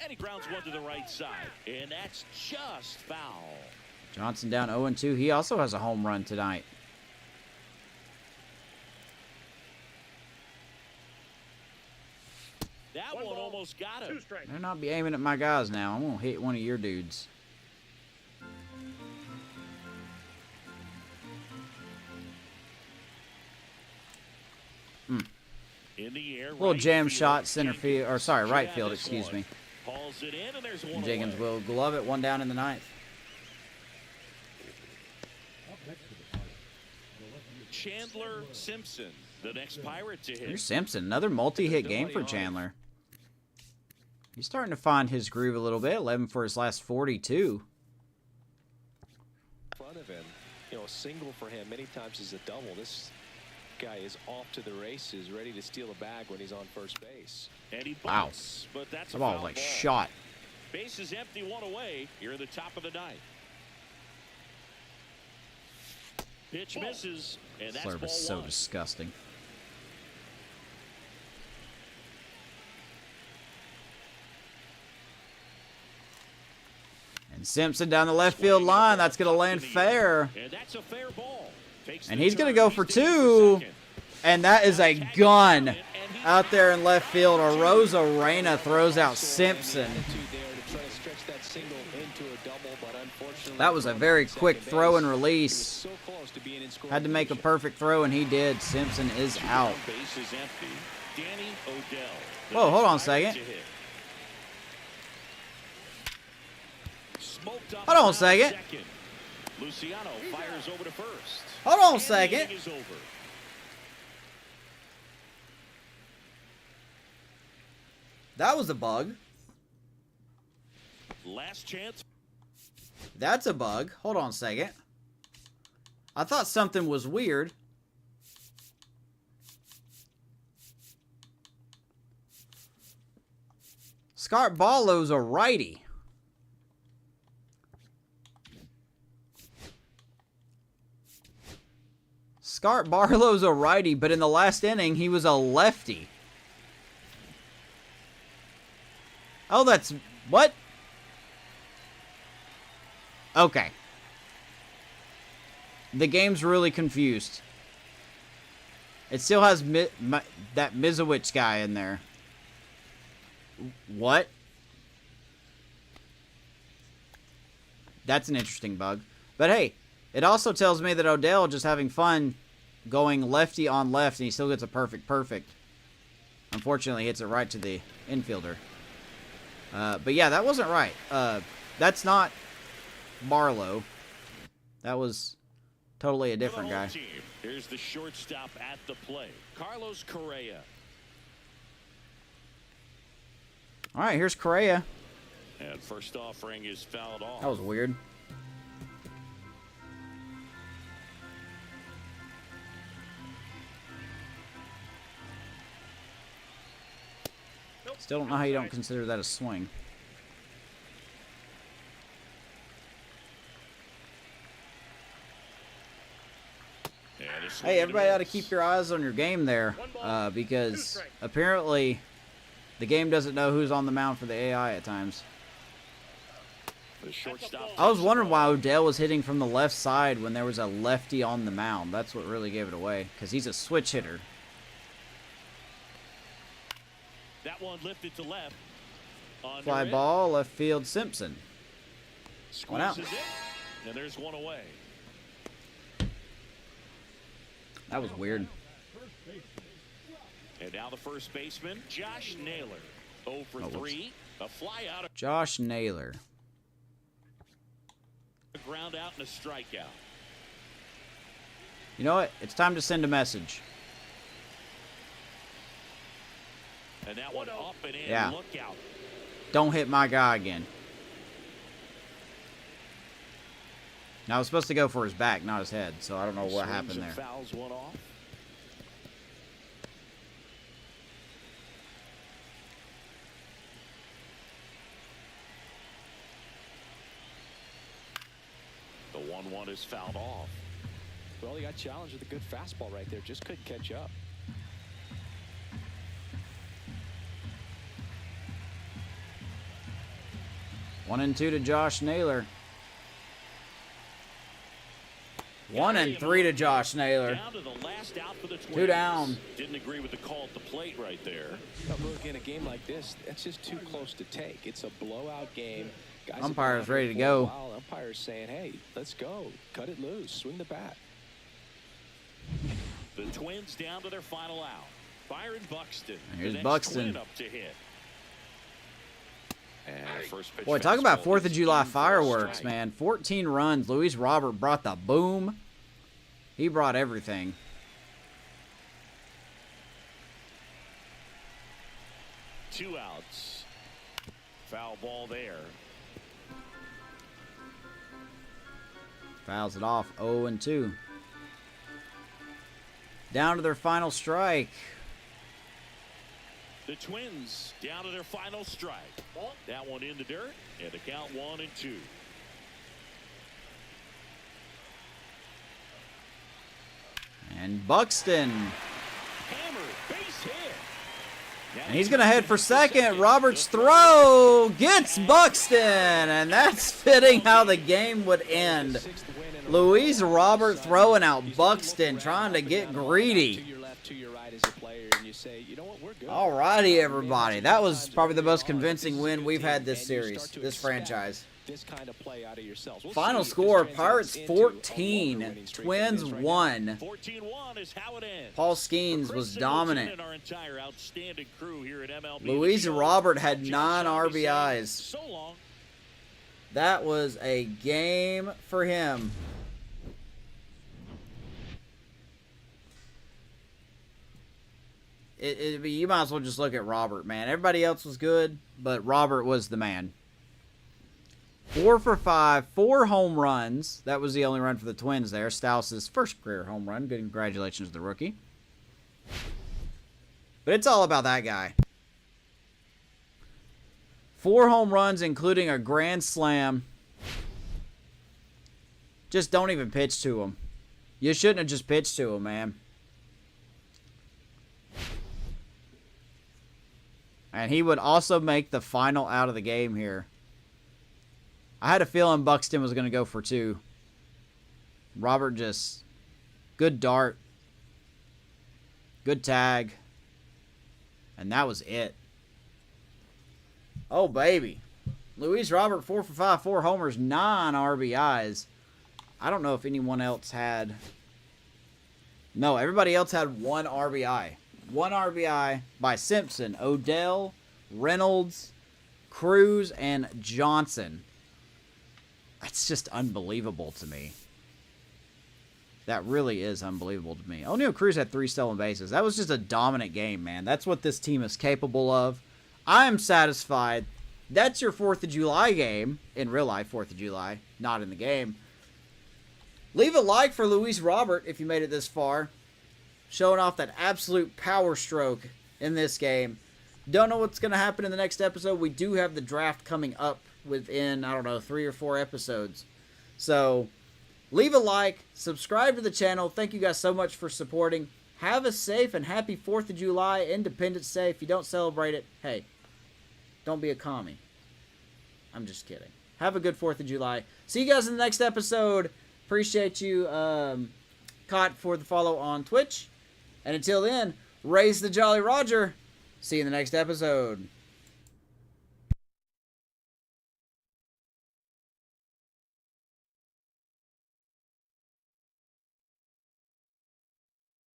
And he grounds one to the right side, and that's just foul. Johnson down 0-2. He also has a home run tonight. That one almost got him. 2 strikes. Better not be aiming at my guys now. I'm going to hit one of your dudes. In the air, Little right jam field, shot, center field, or sorry, right field, Travis excuse Lloyd me. Hauls it in, and there's one And Jenkins away. will glove it. 1 down in the 9th. Chandler Simpson, the next Pirate to hit. Here's Simpson. Another multi-hit game for Chandler. He's starting to find his groove a little bit. 11 for his last 42. Front of him, you know, a single for him many times is a double. This guy is off to the races, ready to steal a bag when he's on first base. And he Wow. bunts, but that's That a ball foul was like ball. shot. Base is empty, 1 away. You're in the top of the 9th. Pitch misses, and that's Slurve ball is so 1. disgusting. And Simpson down the left field line. That's going to land fair. And that's a fair ball. Takes And the he's going to turn. go for He's digging 2. second. And that is a gun out there in left field. Rosa Reyna throws out Simpson. That was a very quick throw and release. So close to being Had to make a perfect throw, and he did. Simpson is out. Base is empty. Danny Odell. Whoa, hold on a second. Hold on a second. Luciano fires over to first. Hold on a second. That was a bug. Last chance. That's a bug. Hold on a second. I thought something was weird. Scott Barlow's a righty. Scott Barlow's a righty, but in the last inning, he was a lefty. Oh, that's... What? Okay. The game's really confused. It still has that Mizowicz guy in there. What? That's an interesting bug. But hey, it also tells me that Odell just having fun going lefty on left, and he still gets a perfect. Unfortunately, hits it right to the infielder. But yeah, that wasn't right. That's not Barlow. That was totally a different guy. Here's the shortstop at the plate, Carlos Correa. All right, here's Correa. And first offering is fouled off. That was weird. Still don't know how you don't consider that a swing. Hey, everybody ought to keep your eyes on your game there, because apparently the game doesn't know who's on the mound for the AI at times. I was wondering why Odell was hitting from the left side when there was a lefty on the mound. That's what really gave it away, because he's a switch hitter. That one lifted to left. Fly ball, left field, Simpson. One out. And there's one away. That was weird. And now the first baseman, Josh Naylor. 0 for 3. A fly out. Josh Naylor. A ground out and a strikeout. You know what? It's time to send a message. And that one up and in. Yeah. Look out. Don't hit my guy again. Now, I was supposed to go for his back, not his head, so I don't know what happened there. Fouls one off. The 1-1 is fouled off. Well, he got challenged with a good fastball right there. Just couldn't catch up. One and two to Josh Naylor. 1 and 3 to Josh Naylor. Down to the last out for the Twins. 2 down. Didn't agree with the call at the plate right there. Look, in a game like this, that's just too close to take. It's a blowout game. Guys, umpire's ready to go. Umpire's saying, hey, let's go. Cut it loose. Swing the bat. The Twins down to their final out. Byron Buxton. Here's the next Buxton. Twin up to hit. And first pitch Boy, talk about 4th of is July in for a fireworks, strike. man. 14 runs. Luis Robert brought the boom. He brought everything. Two outs. Foul ball there. Fouls it off. 0 and 2. Down to their final strike. The Twins down to their final strike. That one in the dirt, and the count 1 and 2. And Buxton. Hammer, base hit. And he's going to head for second. Roberts' throw gets Buxton. And that's fitting how the game would end. Luis Robert throwing out Buxton, trying to get greedy. Alrighty, everybody. That was probably the most convincing win we've had this series, this franchise. this kind of play out of yourselves. We'll Final see if this score, translates Pirates into a 14, longer winning streak Twins than it is right 1. 14-1 is how it ends. Paul Skeens For was Chris Singleton dominant. and our entire outstanding crew here at MLB Luis The Show, Robert had John 9 Shelby saying, RBIs. So long. That was a game for him. You might as well just look at Robert, man. Everybody else was good, but Robert was the man. 4 for 5, 4 home runs. That was the only run for the Twins there. Stouse's first career home run. Good congratulations to the rookie. But it's all about that guy. 4 home runs, including a grand slam. Just don't even pitch to him. You shouldn't have just pitched to him, man. And he would also make the final out of the game here. I had a feeling Buxton was going to go for 2. Robert just... Good dart. Good tag. And that was it. Oh, baby. Luis Robert, 4 for 5, 4 homers, 9 RBIs. I don't know if anyone else had... No, everybody else had 1 RBI. 1 RBI by Simpson, Odell, Reynolds, Cruz, and Johnson. That's just unbelievable to me. That really is unbelievable to me. O'Neal Cruz had 3 stolen bases. That was just a dominant game, man. That's what this team is capable of. I am satisfied. That's your 4th of July game. In real life, 4th of July. Not in the game. Leave a like for Luis Robert if you made it this far. Showing off that absolute power stroke in this game. Don't know what's going to happen in the next episode. We do have the draft coming up within, I don't know, 3 or 4 episodes. So, leave a like. Subscribe to the channel. Thank you guys so much for supporting. Have a safe and happy 4th of July, Independence Day. If you don't celebrate it, hey, don't be a commie. I'm just kidding. Have a good 4th of July. See you guys in the next episode. Appreciate you, Caught, for the follow on Twitch. And until then, raise the Jolly Roger. See you in the next episode.